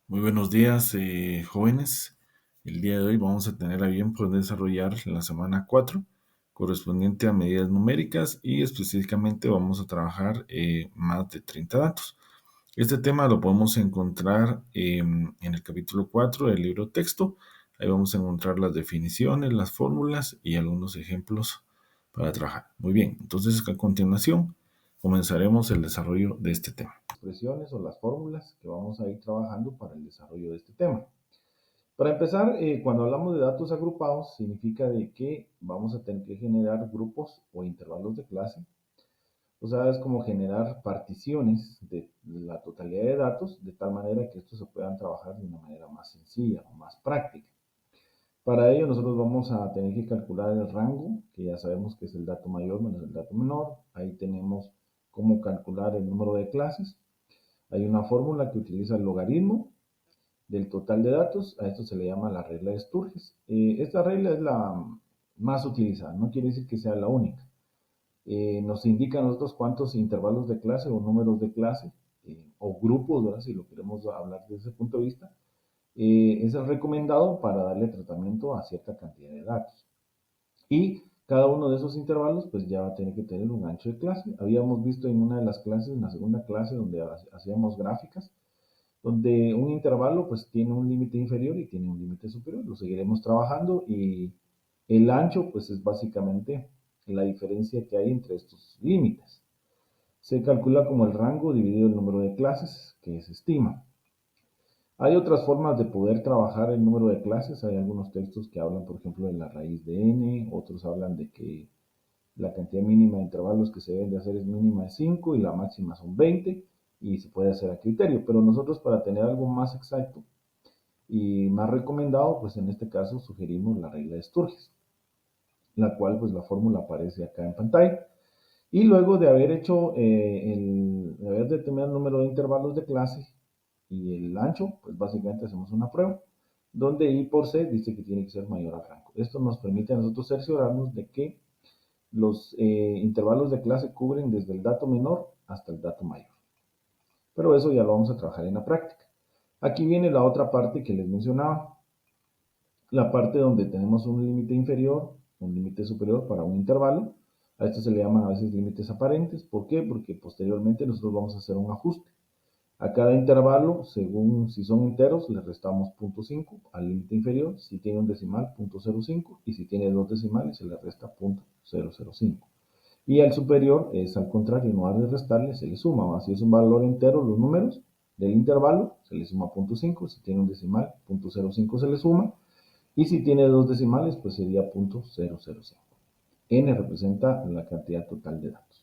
Muy buenos días, jóvenes. El día de hoy vamos a tener a bien poder desarrollar la semana 4 correspondiente a medidas numéricas y específicamente vamos a trabajar más de 30 datos. Este tema lo podemos encontrar en el capítulo 4 del libro texto. Ahí vamos a encontrar las definiciones, las fórmulas y algunos ejemplos para trabajar. Muy bien, entonces a continuación comenzaremos el desarrollo de este tema. Expresiones o las fórmulas que vamos a ir trabajando para el desarrollo de este tema. Para empezar, cuando hablamos de datos agrupados, significa de que vamos a tener que generar grupos o intervalos de clase. O sea, es como generar particiones de la totalidad de datos, de tal manera que estos se puedan trabajar de una manera más sencilla o más práctica. Para ello, nosotros vamos a tener que calcular el rango, que ya sabemos que es el dato mayor menos el dato menor. Ahí tenemos cómo calcular el número de clases. Hay una fórmula que utiliza el logaritmo del total de datos. A esto se le llama la regla de Sturges. Esta regla es la más utilizada, no quiere decir que sea la única. Nos indica a nosotros cuántos intervalos de clase o números de clase o grupos, ¿verdad? Si lo queremos hablar desde ese punto de vista, es el recomendado para darle tratamiento a cierta cantidad de datos. Y cada uno de esos intervalos pues ya va a tener que tener un ancho de clase. Habíamos visto en una de las clases, en la segunda clase, donde hacíamos gráficas, donde un intervalo pues tiene un límite inferior y tiene un límite superior. Lo seguiremos trabajando y el ancho pues es básicamente la diferencia que hay entre estos límites. Se calcula como el rango dividido el número de clases que se estima. Hay otras formas de poder trabajar el número de clases. Hay algunos textos que hablan, por ejemplo, de la raíz de n, otros hablan de que la cantidad mínima de intervalos que se deben de hacer es mínima de 5 y la máxima son 20 y se puede hacer a criterio. Pero nosotros para tener algo más exacto y más recomendado, pues en este caso sugerimos la regla de Sturges, la cual pues la fórmula aparece acá en pantalla. Y luego de haber hecho, de haber determinado el número de intervalos de clase y el ancho, pues básicamente hacemos una prueba, donde I por C dice que tiene que ser mayor al rango. Esto nos permite a nosotros cerciorarnos de que los intervalos de clase cubren desde el dato menor hasta el dato mayor. Pero eso ya lo vamos a trabajar en la práctica. Aquí viene la otra parte que les mencionaba, la parte donde tenemos un límite inferior, un límite superior para un intervalo. A esto se le llaman a veces límites aparentes. ¿Por qué? Porque posteriormente nosotros vamos a hacer un ajuste. A cada intervalo, según si son enteros, le restamos 0.5 al límite inferior. Si tiene un decimal, 0.05. Y si tiene dos decimales, se le resta 0.005. Y al superior es al contrario, en lugar de restarle, se le suma. Si es un valor entero, los números del intervalo, se le suma 0.5. Si tiene un decimal, 0.05 se le suma. Y si tiene dos decimales, pues sería 0.005. N representa la cantidad total de datos.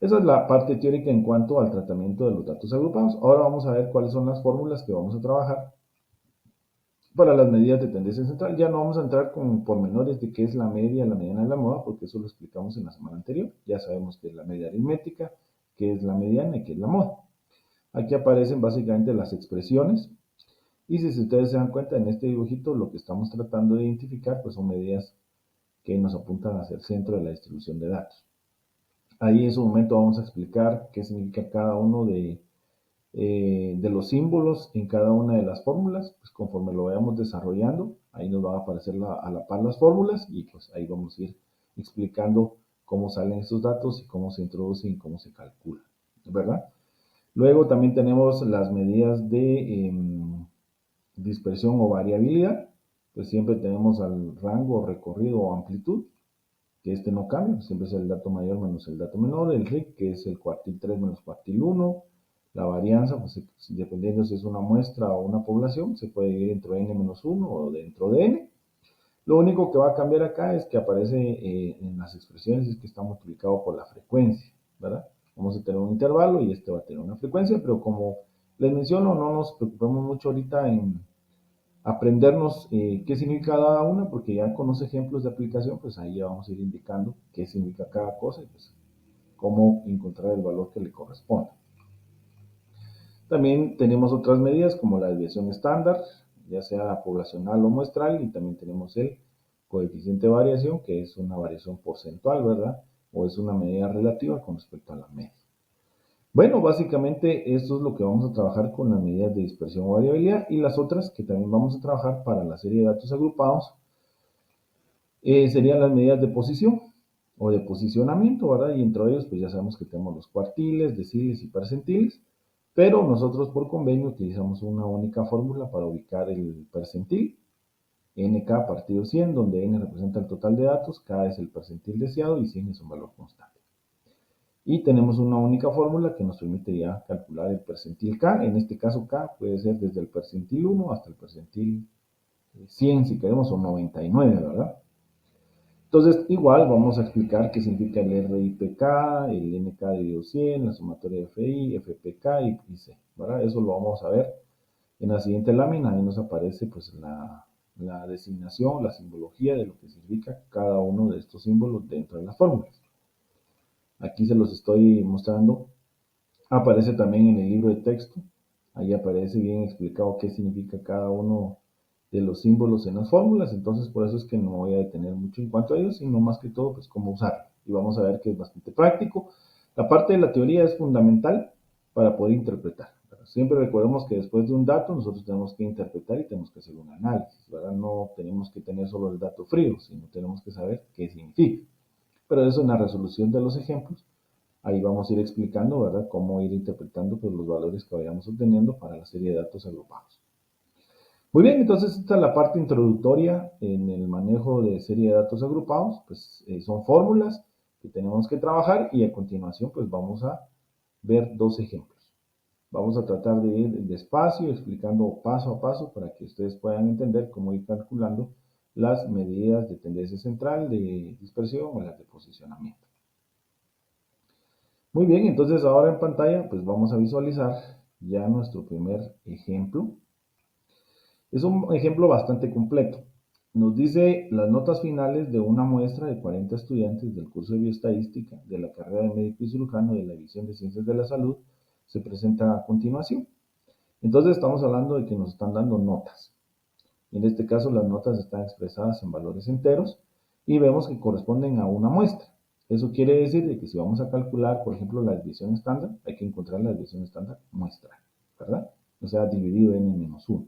Esa es la parte teórica en cuanto al tratamiento de los datos agrupados. Ahora vamos a ver cuáles son las fórmulas que vamos a trabajar para las medidas de tendencia central. Ya no vamos a entrar con pormenores de qué es la media, la mediana y la moda, porque eso lo explicamos en la semana anterior. Ya sabemos qué es la media aritmética, qué es la mediana y qué es la moda. Aquí aparecen básicamente las expresiones. Y si ustedes se dan cuenta en este dibujito, lo que estamos tratando de identificar pues son medidas que nos apuntan hacia el centro de la distribución de datos. Ahí en su momento vamos a explicar qué significa cada uno de los símbolos en cada una de las fórmulas, pues conforme lo vayamos desarrollando, ahí nos van a aparecer a la par las fórmulas y pues ahí vamos a ir explicando cómo salen estos datos y cómo se introducen y cómo se calculan, ¿verdad? Luego también tenemos las medidas de dispersión o variabilidad, pues siempre tenemos al rango, recorrido o amplitud, que este no cambia, siempre es el dato mayor menos el dato menor, el RIC, que es el cuartil 3 menos cuartil 1, la varianza, pues dependiendo si es una muestra o una población, se puede dividir dentro de n menos 1 o dentro de n. Lo único que va a cambiar acá es que aparece en las expresiones es que está multiplicado por la frecuencia, ¿verdad? Vamos a tener un intervalo y este va a tener una frecuencia, pero como les menciono, no nos preocupemos mucho ahorita en aprendernos qué significa cada una, porque ya con los ejemplos de aplicación, pues ahí ya vamos a ir indicando qué significa cada cosa y pues cómo encontrar el valor que le corresponda. También tenemos otras medidas como la desviación estándar, ya sea poblacional o muestral, y también tenemos el coeficiente de variación, que es una variación porcentual, ¿verdad? O es una medida relativa con respecto a la media. Bueno, básicamente esto es lo que vamos a trabajar con las medidas de dispersión o variabilidad y las otras que también vamos a trabajar para la serie de datos agrupados serían las medidas de posición o de posicionamiento, ¿verdad? Y entre ellos, pues ya sabemos que tenemos los cuartiles, deciles y percentiles, pero nosotros por convenio utilizamos una única fórmula para ubicar el percentil, nk partido 100, donde n representa el total de datos, k es el percentil deseado y 100 es un valor constante. Y tenemos una única fórmula que nos permite ya calcular el percentil k, en este caso k puede ser desde el percentil 1 hasta el percentil 100 si queremos, o 99, ¿verdad? Entonces, igual vamos a explicar qué significa el RIPK, el NK dividido 100, la sumatoria de FI, FPK y C, ¿verdad? Eso lo vamos a ver en la siguiente lámina. Ahí nos aparece pues la designación, la simbología de lo que significa cada uno de estos símbolos dentro de las fórmulas. Aquí se los estoy mostrando. Aparece también en el libro de texto. Ahí aparece bien explicado qué significa cada uno de los símbolos en las fórmulas. Entonces, por eso es que no voy a detener mucho en cuanto a ellos, sino más que todo, pues cómo usarlo. Y vamos a ver que es bastante práctico. La parte de la teoría es fundamental para poder interpretar. Siempre recordemos que después de un dato nosotros tenemos que interpretar y tenemos que hacer un análisis, ¿verdad? No tenemos que tener solo el dato frío, sino tenemos que saber qué significa. Pero eso en la resolución de los ejemplos ahí vamos a ir explicando, ¿verdad?, cómo ir interpretando pues, los valores que vayamos obteniendo para la serie de datos agrupados. Muy bien, entonces esta es la parte introductoria en el manejo de serie de datos agrupados, pues son fórmulas que tenemos que trabajar y a continuación pues vamos a ver dos ejemplos. Vamos a tratar de ir despacio, explicando paso a paso para que ustedes puedan entender cómo ir calculando las medidas de tendencia central, de dispersión o las de posicionamiento. Muy bien, entonces ahora en pantalla pues vamos a visualizar ya nuestro primer ejemplo. Es un ejemplo bastante completo. Nos dice las notas finales de una muestra de 40 estudiantes del curso de bioestadística de la carrera de médico y cirujano de la División de Ciencias de la Salud se presenta a continuación. Entonces estamos hablando de que nos están dando notas. En este caso las notas están expresadas en valores enteros y vemos que corresponden a una muestra. Eso quiere decir de que si vamos a calcular, por ejemplo, la desviación estándar, hay que encontrar la desviación estándar muestral, ¿verdad? O sea, dividido en n-1.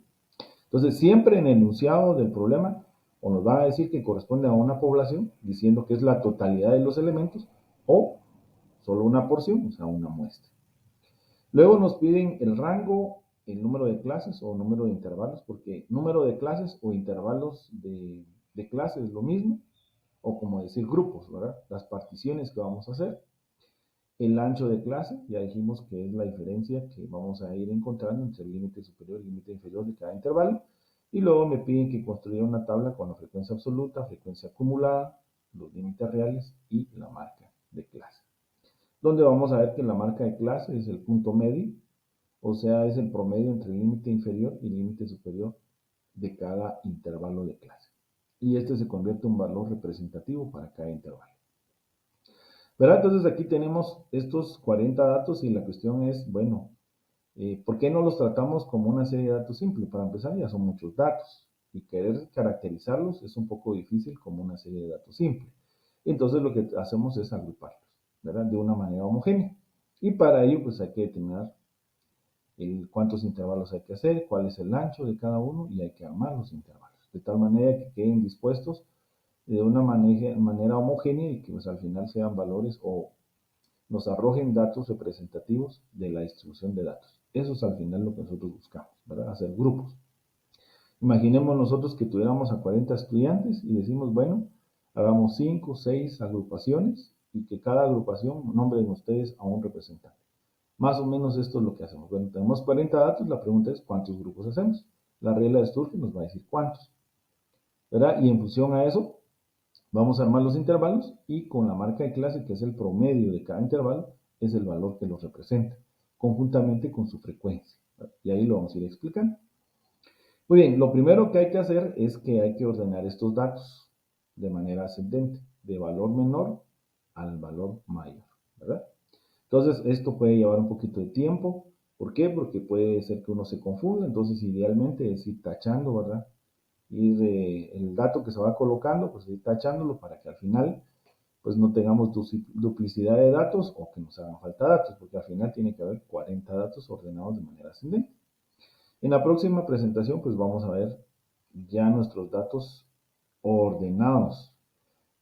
Entonces, siempre en el enunciado del problema, o nos van a decir que corresponde a una población, diciendo que es la totalidad de los elementos, o solo una porción, o sea, una muestra. Luego nos piden el rango, el número de clases o número de intervalos, porque número de clases o intervalos de clases es lo mismo, o como decir grupos, ¿verdad? Las particiones que vamos a hacer. El ancho de clase, ya dijimos que es la diferencia que vamos a ir encontrando entre el límite superior y el límite inferior de cada intervalo. Y luego me piden que construya una tabla con la frecuencia absoluta, frecuencia acumulada, los límites reales y la marca de clase. Donde vamos a ver que la marca de clase es el punto medio, o sea, es el promedio entre el límite inferior y el límite superior de cada intervalo de clase. Y este se convierte en un valor representativo para cada intervalo. ¿Verdad? Entonces aquí tenemos estos 40 datos y la cuestión es, bueno, ¿por qué no los tratamos como una serie de datos simple? Para empezar, ya son muchos datos y querer caracterizarlos es un poco difícil como una serie de datos simple. Entonces lo que hacemos es agruparlos, ¿verdad? De una manera homogénea. Y para ello, pues hay que determinar cuántos intervalos hay que hacer, cuál es el ancho de cada uno y hay que armar los intervalos. De tal manera que queden dispuestos de una manera homogénea y que pues, al final sean valores o nos arrojen datos representativos de la distribución de datos. Eso es al final lo que nosotros buscamos, ¿verdad? Hacer grupos. Imaginemos nosotros que tuviéramos a 40 estudiantes y decimos, bueno, hagamos 5, 6 agrupaciones y que cada agrupación nombren ustedes a un representante. Más o menos esto es lo que hacemos. Bueno, tenemos 40 datos, la pregunta es ¿cuántos grupos hacemos? La regla de Sturge nos va a decir cuántos, ¿verdad? Y en función a eso, vamos a armar los intervalos y con la marca de clase, que es el promedio de cada intervalo, es el valor que los representa, conjuntamente con su frecuencia. Y ahí lo vamos a ir explicando. Muy bien, lo primero que hay que hacer es que hay que ordenar estos datos de manera ascendente, de valor menor al valor mayor, ¿verdad? Entonces, esto puede llevar un poquito de tiempo. ¿Por qué? Porque puede ser que uno se confunda. Entonces, idealmente es ir tachando, ¿verdad? Ir el dato que se va colocando, pues ir tachándolo para que al final pues no tengamos duplicidad de datos o que nos hagan falta datos, porque al final tiene que haber 40 datos ordenados de manera ascendente. En la próxima presentación, pues vamos a ver ya nuestros datos ordenados.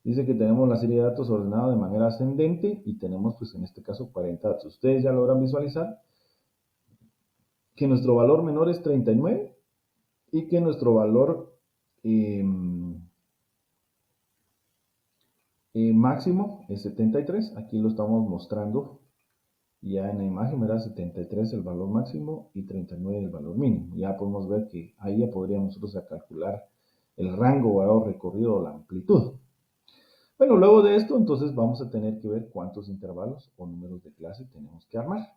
Dice que tenemos la serie de datos ordenada de manera ascendente y tenemos, pues en este caso, 40 datos. Ustedes ya logran visualizar que nuestro valor menor es 39 y que nuestro valor eh, máximo es 73. Aquí lo estamos mostrando ya en la imagen, ¿verdad? 73 el valor máximo y 39 el valor mínimo. Ya podemos ver que ahí ya podríamos nosotros calcular el rango, valor recorrido o la amplitud. Bueno, luego de esto, entonces vamos a tener que ver cuántos intervalos o números de clase tenemos que armar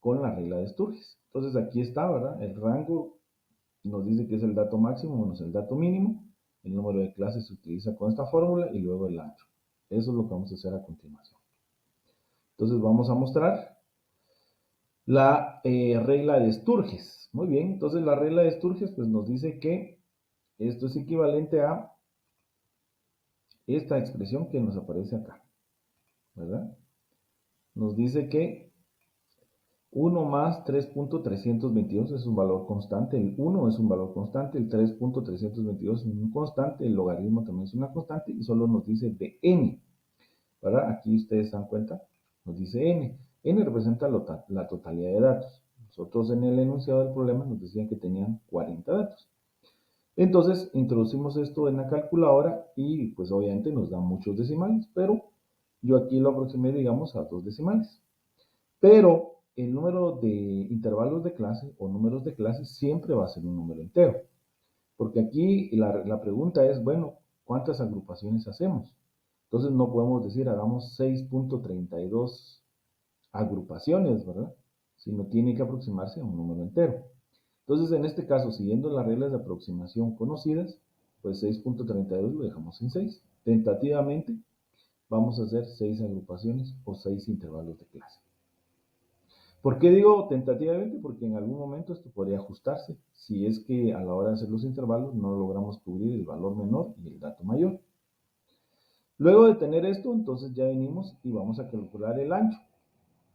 con la regla de Sturges. Entonces aquí está, ¿verdad? El rango nos dice que es el dato máximo menos el dato mínimo. El número de clases se utiliza con esta fórmula y luego el ancho. Eso es lo que vamos a hacer a continuación. Entonces vamos a mostrar la regla de Sturges. Muy bien, entonces la regla de Sturges pues nos dice que esto es equivalente a esta expresión que nos aparece acá, ¿verdad? Nos dice que 1 más 3.322 es un valor constante, el 1 es un valor constante, el 3.322 es un constante, el logaritmo también es una constante y solo nos dice de n, ¿verdad? Aquí ustedes se dan cuenta, nos dice n. N representa la totalidad de datos. Nosotros en el enunciado del problema nos decían que tenían 40 datos. Entonces introducimos esto en la calculadora y pues obviamente nos da muchos decimales, pero yo aquí lo aproximé digamos a 2 decimales. Pero el número de intervalos de clase o números de clase siempre va a ser un número entero. Porque aquí la pregunta es, bueno, ¿cuántas agrupaciones hacemos? Entonces no podemos decir hagamos 6.32 agrupaciones, ¿verdad? Sino tiene que aproximarse a un número entero. Entonces, en este caso, siguiendo las reglas de aproximación conocidas, pues 6.32 lo dejamos en 6. Tentativamente, vamos a hacer 6 agrupaciones o 6 intervalos de clase. ¿Por qué digo tentativamente? Porque en algún momento esto podría ajustarse si es que a la hora de hacer los intervalos no logramos cubrir el valor menor y el dato mayor. Luego de tener esto, entonces ya venimos y vamos a calcular el ancho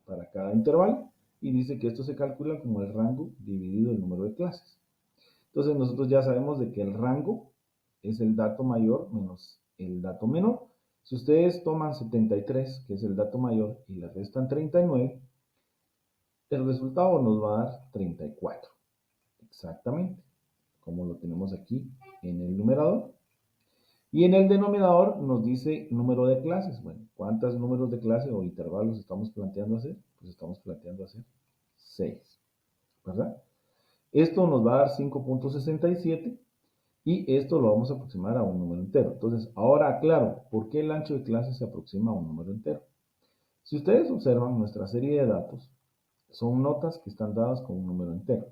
para cada intervalo y dice que esto se calcula como el rango dividido el número de clases. Entonces nosotros ya sabemos de que el rango es el dato mayor menos el dato menor. Si ustedes toman 73, que es el dato mayor, y le restan 39, el resultado nos va a dar 34. Exactamente, como lo tenemos aquí en el numerador. Y en el denominador nos dice número de clases. Bueno, ¿cuántos números de clase o intervalos estamos planteando hacer? Pues estamos planteando hacer 6, ¿verdad? Esto nos va a dar 5.67 y esto lo vamos a aproximar a un número entero. Entonces, ahora aclaro, ¿por qué el ancho de clase se aproxima a un número entero? Si ustedes observan nuestra serie de datos, son notas que están dadas con un número entero.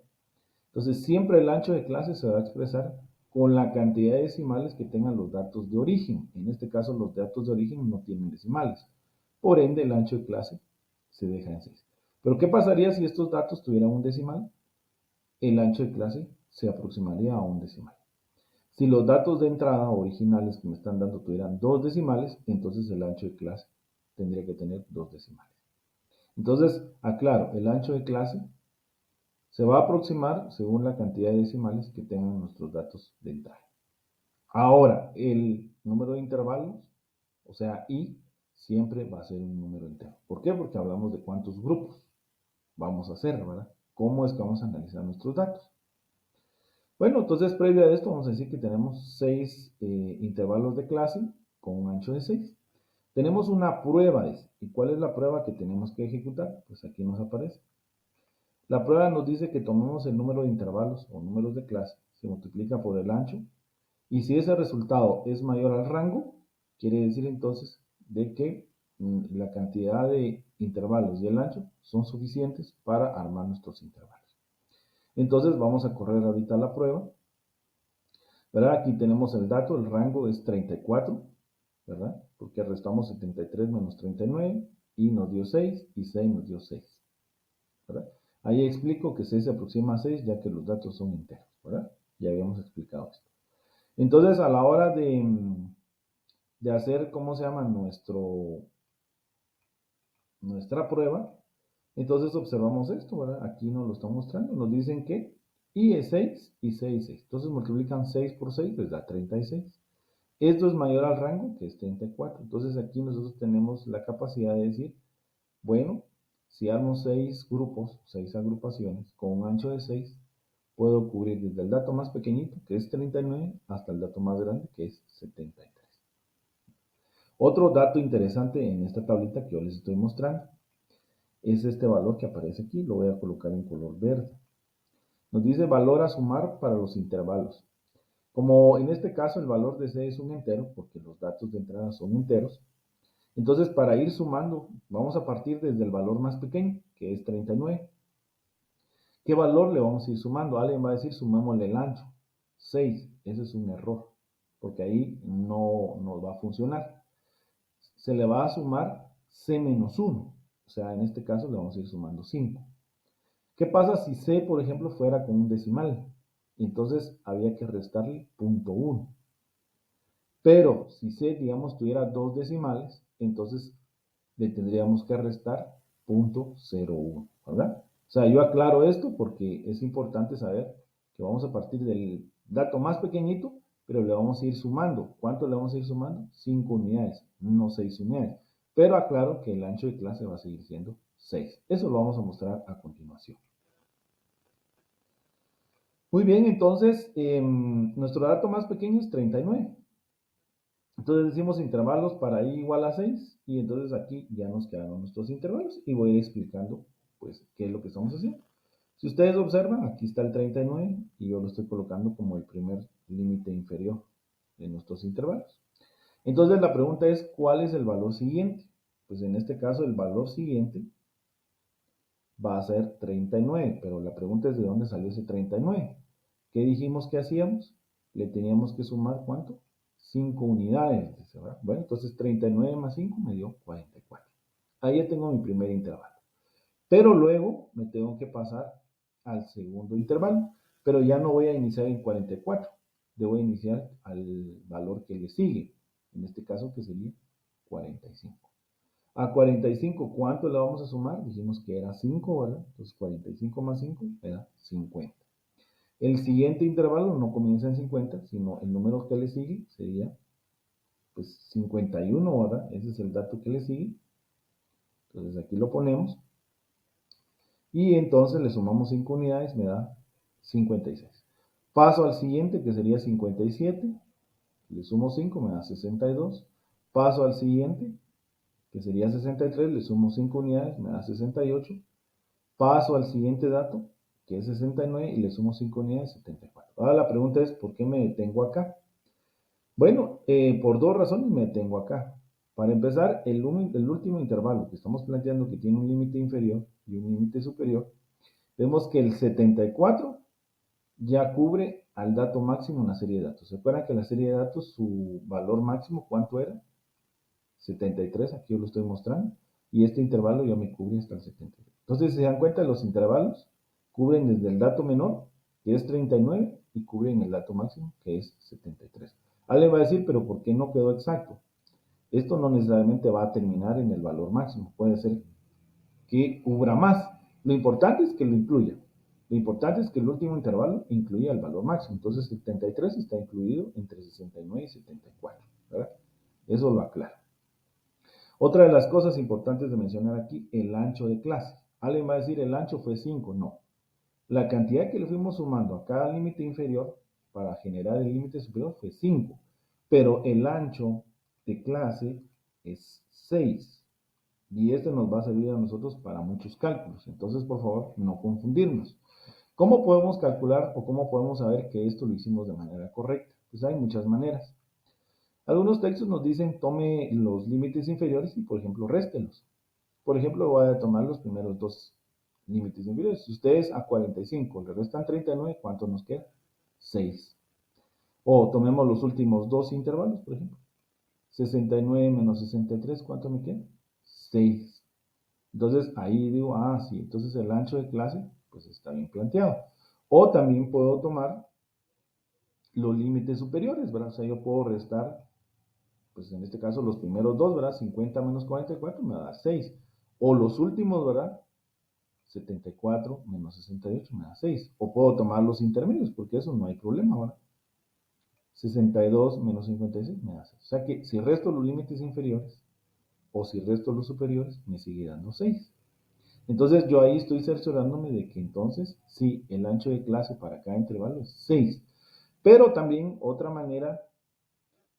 Entonces, siempre el ancho de clase se va a expresar con la cantidad de decimales que tengan los datos de origen. En este caso, los datos de origen no tienen decimales. Por ende, el ancho de clase se deja en 6. Pero, ¿qué pasaría si estos datos tuvieran un decimal? El ancho de clase se aproximaría a un decimal. Si los datos de entrada originales que me están dando tuvieran 2 decimales, entonces el ancho de clase tendría que tener 2 decimales. Entonces, aclaro, el ancho de clase se va a aproximar según la cantidad de decimales que tengan nuestros datos de entrada. Ahora, el número de intervalos, o sea, i, siempre va a ser un número entero. ¿Por qué? Porque hablamos de cuántos grupos vamos a hacer, ¿verdad? ¿Cómo es que vamos a analizar nuestros datos? Bueno, entonces previo a esto vamos a decir que tenemos 6 intervalos de clase con un ancho de 6. Tenemos una prueba, ¿y cuál es la prueba que tenemos que ejecutar? Pues aquí nos aparece. La prueba nos dice que tomemos el número de intervalos o números de clase, se multiplica por el ancho, y si ese resultado es mayor al rango, quiere decir entonces de que la cantidad de intervalos y el ancho son suficientes para armar nuestros intervalos. Entonces vamos a correr ahorita la prueba, ¿verdad? Aquí tenemos el dato, el rango es 34, ¿verdad? Porque restamos 73 menos 39 y nos dio 6 y 6 nos dio 6, ¿verdad? Ahí explico que 6 se aproxima a 6 ya que los datos son enteros, ¿verdad? Ya habíamos explicado esto. Entonces, a la hora de hacer, ¿cómo se llama? Nuestra prueba, entonces observamos esto, ¿verdad? Aquí nos lo están mostrando, nos dicen que y es 6 y 6 6. Entonces multiplican 6 por 6, les da 36. Esto es mayor al rango, que es 34. Entonces aquí nosotros tenemos la capacidad de decir, bueno, si armo 6 grupos, 6 agrupaciones, con un ancho de 6, puedo cubrir desde el dato más pequeñito, que es 39, hasta el dato más grande, que es 73. Otro dato interesante en esta tablita que yo les estoy mostrando es este valor que aparece aquí, lo voy a colocar en color verde. Nos dice valor a sumar para los intervalos. Como en este caso el valor de C es un entero, porque los datos de entrada son enteros, entonces para ir sumando, vamos a partir desde el valor más pequeño, que es 39. ¿Qué valor le vamos a ir sumando? Alguien va a decir, sumémosle el ancho. 6, ese es un error, porque ahí no nos va a funcionar. Se le va a sumar C menos 1, o sea, en este caso le vamos a ir sumando 5. ¿Qué pasa si C, por ejemplo, fuera con un decimal? Entonces había que restarle 0.1. Pero si C, digamos, tuviera dos decimales, entonces le tendríamos que restar 0.01, ¿verdad? O sea, yo aclaro esto porque es importante saber que vamos a partir del dato más pequeñito, pero le vamos a ir sumando. ¿Cuánto le vamos a ir sumando? 5 unidades, no 6 unidades. Pero aclaro que el ancho de clase va a seguir siendo 6. Eso lo vamos a mostrar a continuación. Muy bien, entonces nuestro dato más pequeño es 39. Entonces decimos intervalos para i igual a 6 y entonces aquí ya nos quedaron nuestros intervalos y voy a ir explicando pues qué es lo que estamos haciendo. Si ustedes observan, aquí está el 39 y yo lo estoy colocando como el primer límite inferior de nuestros intervalos. Entonces la pregunta es, ¿cuál es el valor siguiente? Pues en este caso el valor siguiente va a ser 39, pero la pregunta es de dónde salió ese 39. ¿Qué dijimos que hacíamos? Le teníamos que sumar ¿cuánto? 5 unidades. ¿Verdad? Bueno, entonces 39 más 5 me dio 44. Ahí ya tengo mi primer intervalo. Pero luego me tengo que pasar al segundo intervalo, pero ya no voy a iniciar en 44, debo iniciar al valor que le sigue, en este caso que sería 45. A 45, ¿cuánto le vamos a sumar? Dijimos que era 5, ¿verdad? Entonces 45 más 5 era 50. El siguiente intervalo no comienza en 50, sino el número que le sigue sería pues 51, ¿verdad? Ese es el dato que le sigue. Entonces aquí lo ponemos. Y entonces le sumamos 5 unidades, me da 56. Paso al siguiente, que sería 57. Le sumo 5, me da 62. Paso al siguiente, que sería 63, le sumo 5 unidades, me da 68. Paso al siguiente dato, que es 69, y le sumo 5 unidades, 74. Ahora la pregunta es, ¿por qué me detengo acá? Bueno, por dos razones me detengo acá. Para empezar, el último intervalo que estamos planteando, que tiene un límite inferior y un límite superior, vemos que el 74 ya cubre al dato máximo una serie de datos. ¿Se acuerdan que la serie de datos, su valor máximo, cuánto era? 73, aquí yo lo estoy mostrando, y este intervalo ya me cubre hasta el 73. Entonces, si se dan cuenta, los intervalos cubren desde el dato menor, que es 39, y cubren el dato máximo, que es 73. Alguien va a decir, pero ¿por qué no quedó exacto? Esto no necesariamente va a terminar en el valor máximo, puede ser que cubra más. Lo importante es que lo incluya. Lo importante es que el último intervalo incluya el valor máximo. Entonces 73 está incluido entre 69 y 74. ¿Verdad? Eso lo aclara. Otra de las cosas importantes de mencionar aquí, el ancho de clase. Alguien va a decir, el ancho fue 5. No. La cantidad que le fuimos sumando a cada límite inferior para generar el límite superior fue 5. Pero el ancho de clase es 6. Y este nos va a servir a nosotros para muchos cálculos. Entonces, por favor, no confundirnos. ¿Cómo podemos calcular o cómo podemos saber que esto lo hicimos de manera correcta? Pues hay muchas maneras. Algunos textos nos dicen tome los límites inferiores y, por ejemplo, réstelos. Por ejemplo, voy a tomar los primeros dos límites inferiores. Si ustedes a 45 le restan 39, ¿cuánto nos queda? 6. O tomemos los últimos dos intervalos, por ejemplo. 69 menos 63, ¿cuánto me queda? 6. Entonces ahí digo, ah, sí, entonces el ancho de clase pues está bien planteado. O también puedo tomar los límites superiores, ¿verdad? O sea, yo puedo restar pues en este caso los primeros dos, ¿verdad? 50 menos 44 me da 6. O los últimos, ¿verdad? 74 menos 68 me da 6. O puedo tomar los intermedios, porque eso no hay problema, ¿verdad? 62 menos 56 me da 6. O sea que si resto los límites inferiores o si resto los superiores, me sigue dando 6. Entonces yo ahí estoy cerciorándome de que entonces sí, el ancho de clase para cada intervalo es 6. Pero también otra manera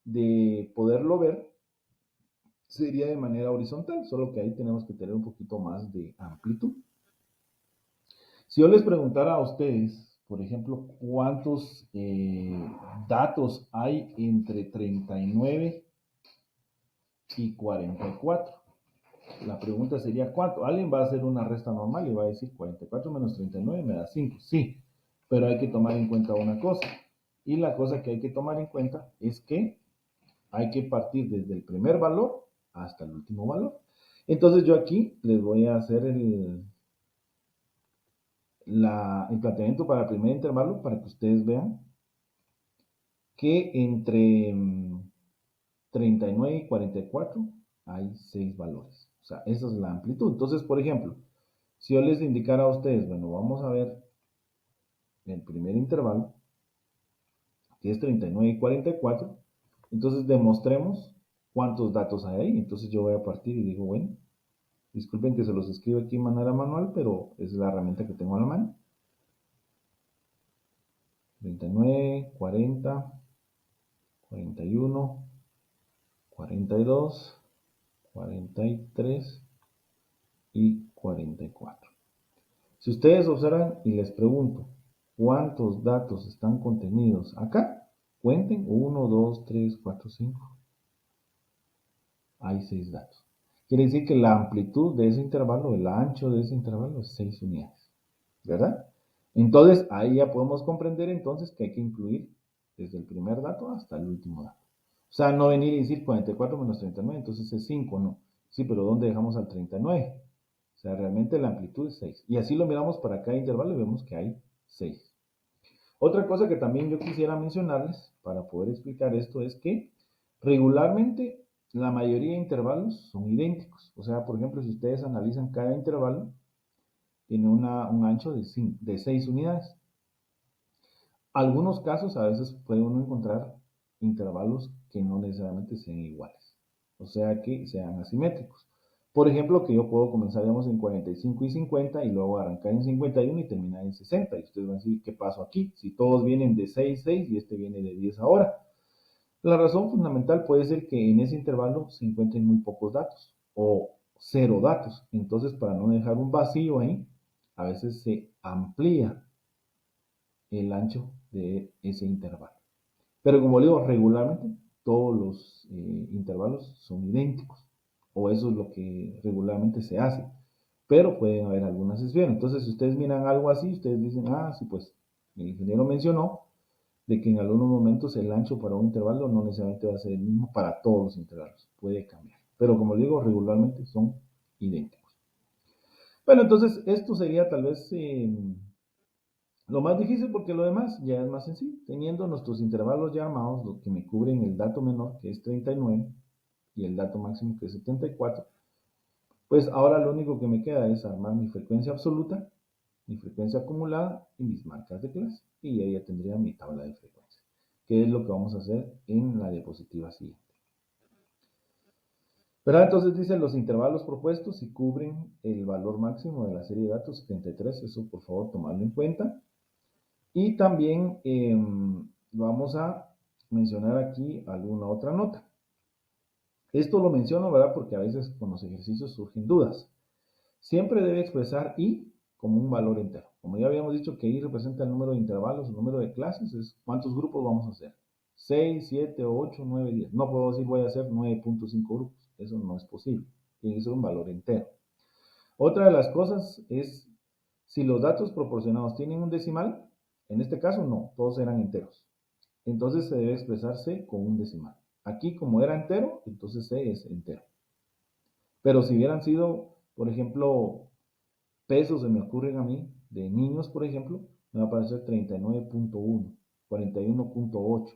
de poderlo ver sería de manera horizontal, solo que ahí tenemos que tener un poquito más de amplitud. Si yo les preguntara a ustedes, por ejemplo, cuántos datos hay entre 39 y 44, la pregunta sería ¿cuánto? Alguien va a hacer una resta normal y va a decir 44 menos 39 me da 5. Sí, pero hay que tomar en cuenta una cosa. Y la cosa que hay que tomar en cuenta es que hay que partir desde el primer valor hasta el último valor. Entonces yo aquí les voy a hacer el planteamiento para el primer intervalo para que ustedes vean que entre 39 y 44 hay 6 valores. O sea, esa es la amplitud. Entonces, por ejemplo, si yo les indicara a ustedes, bueno, vamos a ver el primer intervalo, que es 39 y 44, entonces demostremos cuántos datos hay ahí. Entonces yo voy a partir y digo, bueno, disculpen que se los escribo aquí de manera manual, pero es la herramienta que tengo a la mano. 39, 40, 41, 42, 43 y 44. Si ustedes observan y les pregunto cuántos datos están contenidos acá, cuenten 1, 2, 3, 4, 5. Hay 6 datos. Quiere decir que la amplitud de ese intervalo, el ancho de ese intervalo es 6 unidades. ¿Verdad? Entonces, ahí ya podemos comprender entonces que hay que incluir desde el primer dato hasta el último dato. O sea, no venir y decir 44 menos 39, entonces es 5, no. Sí, pero ¿dónde dejamos al 39? O sea, realmente la amplitud es 6. Y así lo miramos para cada intervalo y vemos que hay 6. Otra cosa que también yo quisiera mencionarles para poder explicar esto es que regularmente la mayoría de intervalos son idénticos. O sea, por ejemplo, si ustedes analizan cada intervalo, tiene un ancho de 6 unidades. Algunos casos a veces puede uno encontrar intervalos que no necesariamente sean iguales, o sea que sean asimétricos. Por ejemplo, que yo puedo comenzar, digamos, en 45 y 50 y luego arrancar en 51 y terminar en 60. Y ustedes van a decir, ¿qué pasó aquí? Si todos vienen de 6, 6 y este viene de 10 ahora. La razón fundamental puede ser que en ese intervalo se encuentren muy pocos datos o cero datos. Entonces, para no dejar un vacío ahí, a veces se amplía el ancho de ese intervalo. Pero como digo, regularmente todos los intervalos son idénticos, o eso es lo que regularmente se hace. Pero pueden haber algunas excepciones. Entonces, si ustedes miran algo así, ustedes dicen, ah, sí, pues el ingeniero mencionó de que en algunos momentos el ancho para un intervalo no necesariamente va a ser el mismo para todos los intervalos, puede cambiar. Pero como digo, regularmente son idénticos. Bueno, entonces esto sería tal vez lo más difícil porque lo demás ya es más sencillo. Teniendo nuestros intervalos ya armados, lo que me cubren el dato menor, que es 39, y el dato máximo, que es 74, pues ahora lo único que me queda es armar mi frecuencia absoluta, mi frecuencia acumulada y mis marcas de clase. Y ahí ya tendría mi tabla de frecuencia, que es lo que vamos a hacer en la diapositiva siguiente. Pero entonces dice los intervalos propuestos si cubren el valor máximo de la serie de datos 73, eso por favor tomarlo en cuenta. Y también vamos a mencionar aquí alguna otra nota. Esto lo menciono, ¿verdad? Porque a veces con los ejercicios surgen dudas. Siempre debe expresar i como un valor entero. Como ya habíamos dicho que i representa el número de intervalos, el número de clases, es cuántos grupos vamos a hacer. 6, 7, 8, 9, 10. No puedo decir voy a hacer 9.5 grupos. Eso no es posible. Tiene que ser un valor entero. Otra de las cosas es si los datos proporcionados tienen un decimal, en este caso no, todos eran enteros. Entonces se debe expresar C con un decimal. Aquí como era entero, entonces C es entero. Pero si hubieran sido, por ejemplo, pesos, se me ocurren a mí, de niños, por ejemplo, me va a aparecer 39.1, 41.8.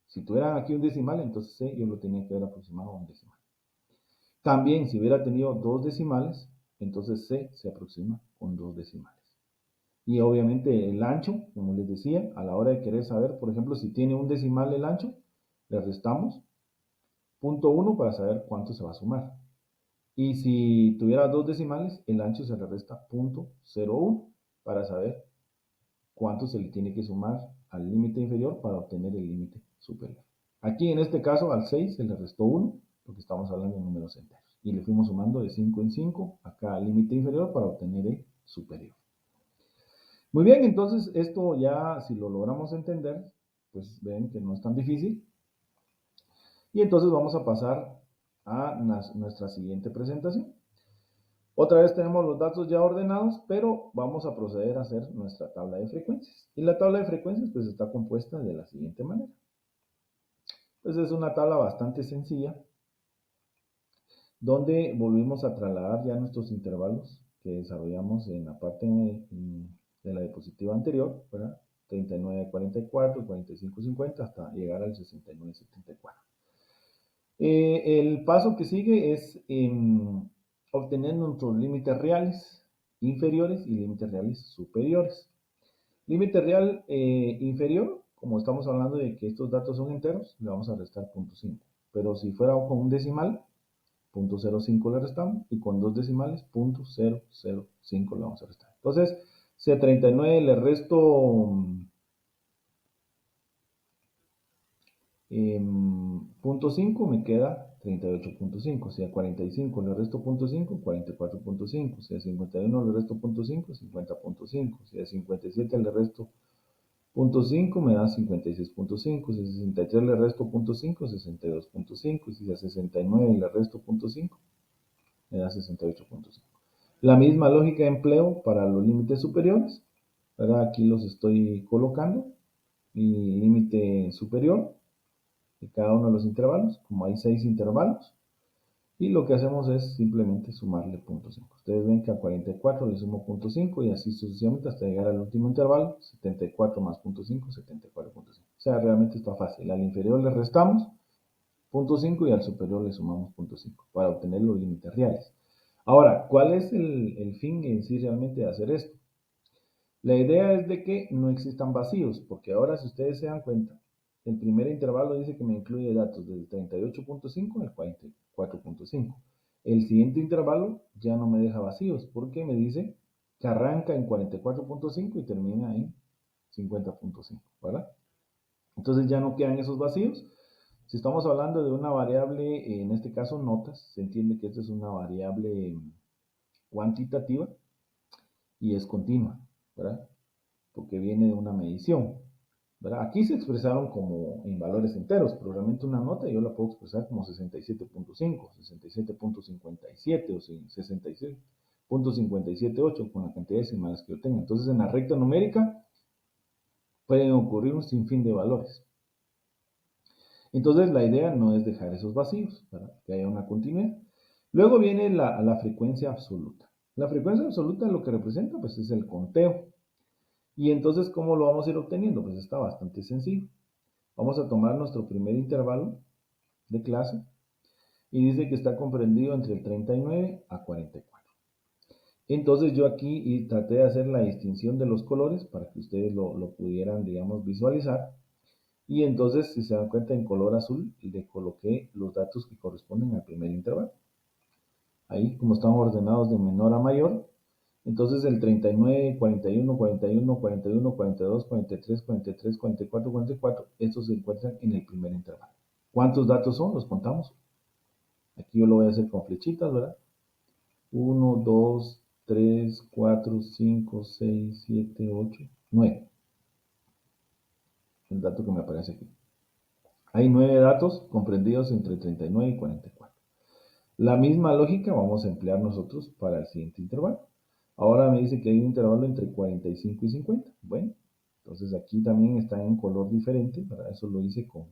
Si tuvieran aquí un decimal, entonces C yo lo tenía que haber aproximado a un decimal. También, si hubiera tenido dos decimales, entonces C se aproxima con dos decimales. Y obviamente el ancho, como les decía, a la hora de querer saber, por ejemplo, si tiene un decimal el ancho, le restamos 0.1 para saber cuánto se va a sumar. Y si tuviera dos decimales, el ancho se le resta 0.01 para saber cuánto se le tiene que sumar al límite inferior para obtener el límite superior. Aquí en este caso al 6 se le restó 1 porque estamos hablando de números enteros. Y le fuimos sumando de 5 en 5 acá al límite inferior para obtener el superior. Muy bien, entonces esto ya si lo logramos entender, pues ven que no es tan difícil. Y entonces vamos a pasar a nuestra siguiente presentación. Otra vez tenemos los datos ya ordenados, pero vamos a proceder a hacer nuestra tabla de frecuencias. Y la tabla de frecuencias pues está compuesta de la siguiente manera. Pues es una tabla bastante sencilla, donde volvimos a trasladar ya nuestros intervalos que desarrollamos en la parte de la diapositiva anterior, ¿verdad? 39, 44, 45, 50 hasta llegar al 69, 74. El paso que sigue es obtener nuestros límites reales inferiores y límites reales superiores. Límite real inferior, como estamos hablando de que estos datos son enteros, le vamos a restar 0.5. Pero si fuera con un decimal, 0.05 le restamos y con dos decimales, 0.005 le vamos a restar. Entonces, si a 39 le resto 0.5 me queda 38.5. Si a 45 le resto 0.5, 44.5. Si a 51 le resto 0.5, 50.5. Si a 57 le resto 0.5 me da 56.5. Si a 63 le resto 0.5, 62.5. Y si a 69 le resto 0.5, me da 68.5. La misma lógica empleo para los límites superiores. ¿Verdad? Aquí los estoy colocando. Mi límite superior de cada uno de los intervalos, como hay 6 intervalos, y lo que hacemos es simplemente sumarle 0.5. Ustedes ven que a 44 le sumo 0.5 y así sucesivamente hasta llegar al último intervalo, 74 más 0.5, 74.5. O sea, realmente está fácil. Al inferior le restamos 0.5 y al superior le sumamos 0.5 para obtener los límites reales. Ahora, ¿cuál es el fin en sí realmente de hacer esto? La idea es de que no existan vacíos, porque ahora si ustedes se dan cuenta, el primer intervalo dice que me incluye datos del 38.5 al 44.5. El siguiente intervalo ya no me deja vacíos, porque me dice que arranca en 44.5 y termina en 50.5, ¿verdad? Entonces ya no quedan esos vacíos. Si estamos hablando de una variable, en este caso notas, se entiende que esta es una variable cuantitativa y es continua, ¿verdad? Porque viene de una medición, ¿verdad? Aquí se expresaron como en valores enteros, pero realmente una nota yo la puedo expresar como 67.5, 67.57 o 66.578 con la cantidad de decimales que yo tenga. Entonces en la recta numérica pueden ocurrir un sinfín de valores. Entonces la idea no es dejar esos vacíos, ¿verdad? Que haya una continuidad. Luego viene la frecuencia absoluta. La frecuencia absoluta lo que representa pues es el conteo. Y entonces, ¿cómo lo vamos a ir obteniendo? Pues está bastante sencillo. Vamos a tomar nuestro primer intervalo de clase y dice que está comprendido entre el 39 a 44. Entonces yo aquí traté de hacer la distinción de los colores para que ustedes lo pudieran, digamos, visualizar. Y entonces, si se dan cuenta, en color azul le coloqué los datos que corresponden al primer intervalo. Ahí, como están ordenados de menor a mayor, entonces el 39, 41, 41, 41, 42, 43, 43, 44, 44, estos se encuentran en el primer intervalo. ¿Cuántos datos son? Los contamos. Aquí yo lo voy a hacer con flechitas, ¿verdad? 1, 2, 3, 4, 5, 6, 7, 8, 9. El dato que me aparece aquí. Hay 9 datos comprendidos entre 39 y 44. La misma lógica vamos a emplear nosotros para el siguiente intervalo. Ahora me dice que hay un intervalo entre 45 y 50. Bueno, entonces aquí también está en color diferente. Para eso lo hice con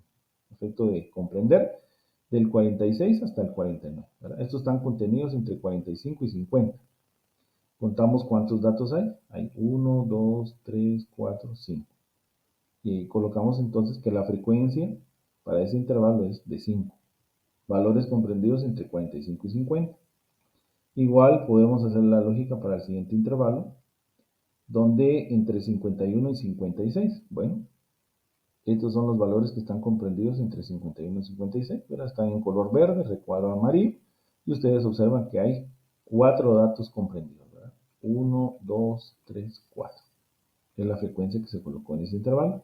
efecto de comprender. Del 46 hasta el 49. ¿Verdad? Estos están contenidos entre 45 y 50. Contamos cuántos datos hay. Hay 1, 2, 3, 4, 5. Y colocamos entonces que la frecuencia para ese intervalo es de 5. Valores comprendidos entre 45 y 50. Igual podemos hacer la lógica para el siguiente intervalo, donde entre 51 y 56. Bueno, estos son los valores que están comprendidos entre 51 y 56. ¿Verdad? Están en color verde, recuadro amarillo. Y ustedes observan que hay 4 datos comprendidos. ¿Verdad? 1, 2, 3, 4. Es la frecuencia que se colocó en ese intervalo.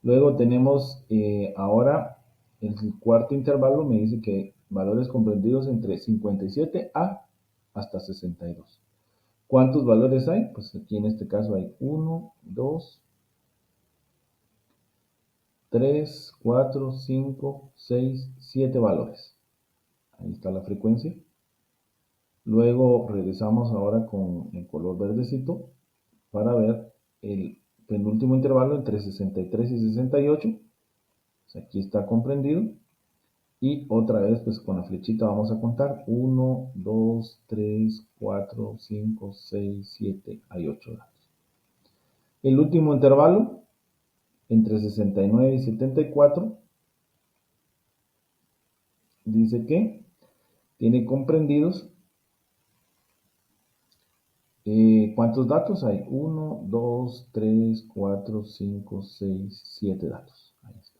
Luego tenemos ahora el cuarto intervalo, me dice que valores comprendidos entre 57 a hasta 62. ¿Cuántos valores hay? Pues aquí en este caso hay 1, 2, 3, 4, 5, 6, 7 valores. Ahí está la frecuencia. Luego regresamos ahora con el color verdecito para ver el penúltimo intervalo entre 63 y 68. Pues aquí está comprendido. Y otra vez, pues con la flechita vamos a contar 1, 2, 3, 4, 5, 6, 7, hay 8 datos. El último intervalo, entre 69 y 74, dice que tiene comprendidos, ¿cuántos datos hay? 1, 2, 3, 4, 5, 6, 7 datos. Ahí está.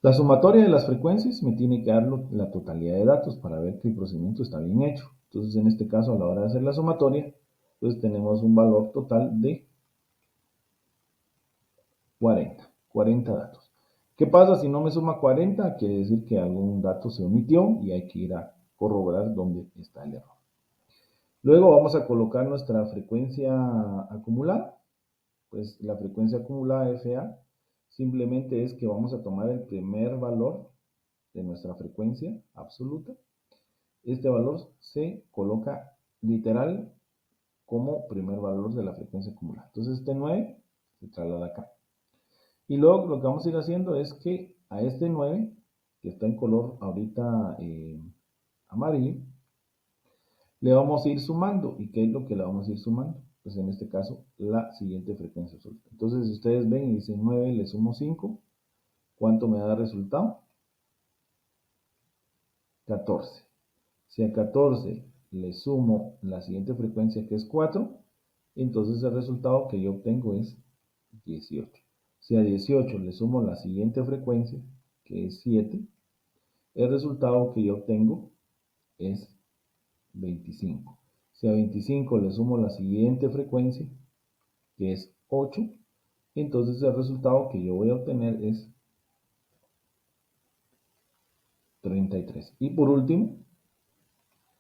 La sumatoria de las frecuencias me tiene que dar la totalidad de datos para ver que el procedimiento está bien hecho. Entonces, en este caso, a la hora de hacer la sumatoria, pues tenemos un valor total de 40 datos. ¿Qué pasa si no me suma 40? Quiere decir que algún dato se omitió y hay que ir a corroborar dónde está el error. Luego vamos a colocar nuestra frecuencia acumulada. Pues la frecuencia acumulada FA simplemente es que vamos a tomar el primer valor de nuestra frecuencia absoluta. Este valor se coloca literal como primer valor de la frecuencia acumulada. Entonces este 9 se traslada acá. Y luego lo que vamos a ir haciendo es que a este 9, que está en color ahorita amarillo, le vamos a ir sumando. ¿Y qué es lo que le vamos a ir sumando? Pues en este caso, la siguiente frecuencia absoluta. Entonces, si ustedes ven y dicen 9, le sumo 5, ¿cuánto me da resultado? 14. Si a 14 le sumo la siguiente frecuencia, que es 4, entonces el resultado que yo obtengo es 18. Si a 18 le sumo la siguiente frecuencia, que es 7, el resultado que yo obtengo es 25. Si a 25 le sumo la siguiente frecuencia, que es 8, entonces el resultado que yo voy a obtener es 33. Y por último,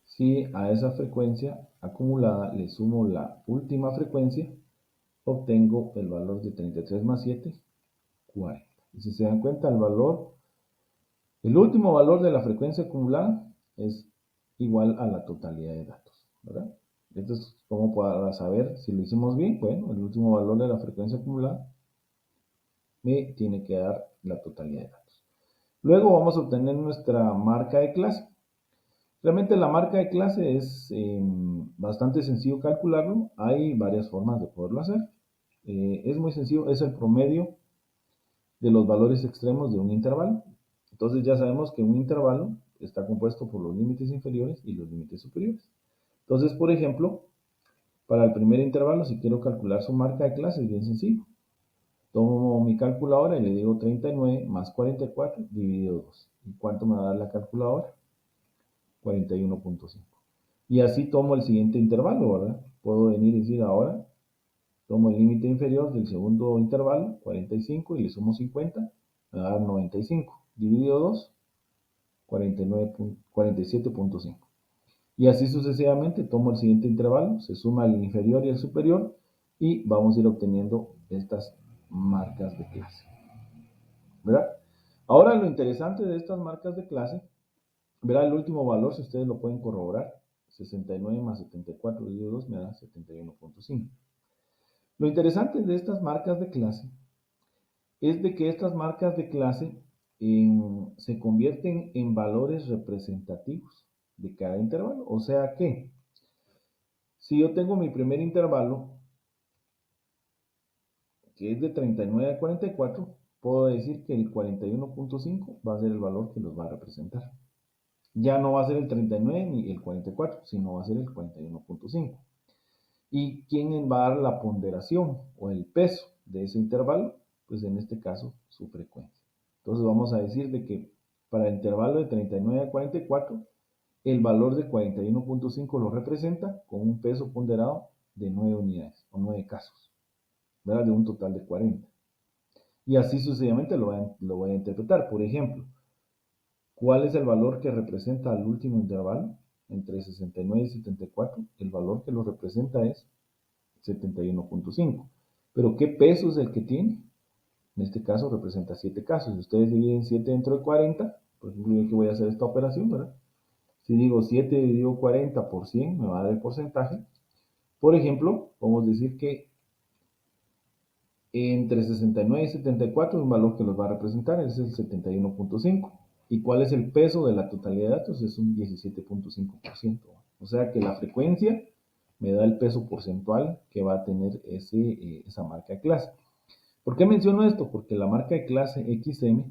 si a esa frecuencia acumulada le sumo la última frecuencia, obtengo el valor de 33 más 7, 40. Y si se dan cuenta, el último valor de la frecuencia acumulada es igual a la totalidad de datos, ¿verdad? Entonces, ¿cómo para saber si lo hicimos bien? Bueno, el último valor de la frecuencia acumulada me tiene que dar la totalidad de datos. Luego vamos a obtener nuestra marca de clase. Realmente la marca de clase es bastante sencillo calcularlo. Hay varias formas de poderlo hacer. Es muy sencillo, es el promedio de los valores extremos de un intervalo. Entonces ya sabemos que un intervalo está compuesto por los límites inferiores y los límites superiores. Entonces, por ejemplo, para el primer intervalo, si quiero calcular su marca de clase, es bien sencillo. Tomo mi calculadora y le digo 39 más 44 dividido 2. ¿Y cuánto me va a dar la calculadora? 41.5. Y así tomo el siguiente intervalo, ¿verdad? Puedo venir y decir ahora, tomo el límite inferior del segundo intervalo, 45, y le sumo 50, me va a dar 95. Dividido 2, 47.5. Y así sucesivamente, tomo el siguiente intervalo, se suma el inferior y el superior, y vamos a ir obteniendo estas marcas de clase, ¿verdad? Ahora lo interesante de estas marcas de clase, verá el último valor, si ustedes lo pueden corroborar, 69 más 74 dividido 2 me da 71.5. Lo interesante de estas marcas de clase es de que estas marcas de clase se convierten en valores representativos de cada intervalo. O sea que, si yo tengo mi primer intervalo, que es de 39 a 44, puedo decir que el 41.5 va a ser el valor que los va a representar. Ya no va a ser el 39 ni el 44, sino va a ser el 41.5. ¿Y quién va a dar la ponderación o el peso de ese intervalo? Pues en este caso, su frecuencia. Entonces vamos a decir de que para el intervalo de 39 a 44, el valor de 41.5 lo representa con un peso ponderado de 9 unidades o 9 casos, ¿verdad? De un total de 40. Y así sucesivamente lo voy a interpretar. Por ejemplo, ¿cuál es el valor que representa al último intervalo? Entre 69 y 74, el valor que lo representa es 71.5. Pero ¿qué peso es el que tiene? En este caso representa 7 casos. Si ustedes dividen 7 dentro de 40, por ejemplo, yo que voy a hacer esta operación, ¿verdad? Si digo 7 dividido 40 por 100, me va a dar el porcentaje. Por ejemplo, vamos a decir que entre 69 y 74 un valor que los va a representar es el 71.5. ¿Y cuál es el peso de la totalidad de datos? Es un 17.5%. O sea que la frecuencia me da el peso porcentual que va a tener esa marca de clase. ¿Por qué menciono esto? Porque la marca de clase XM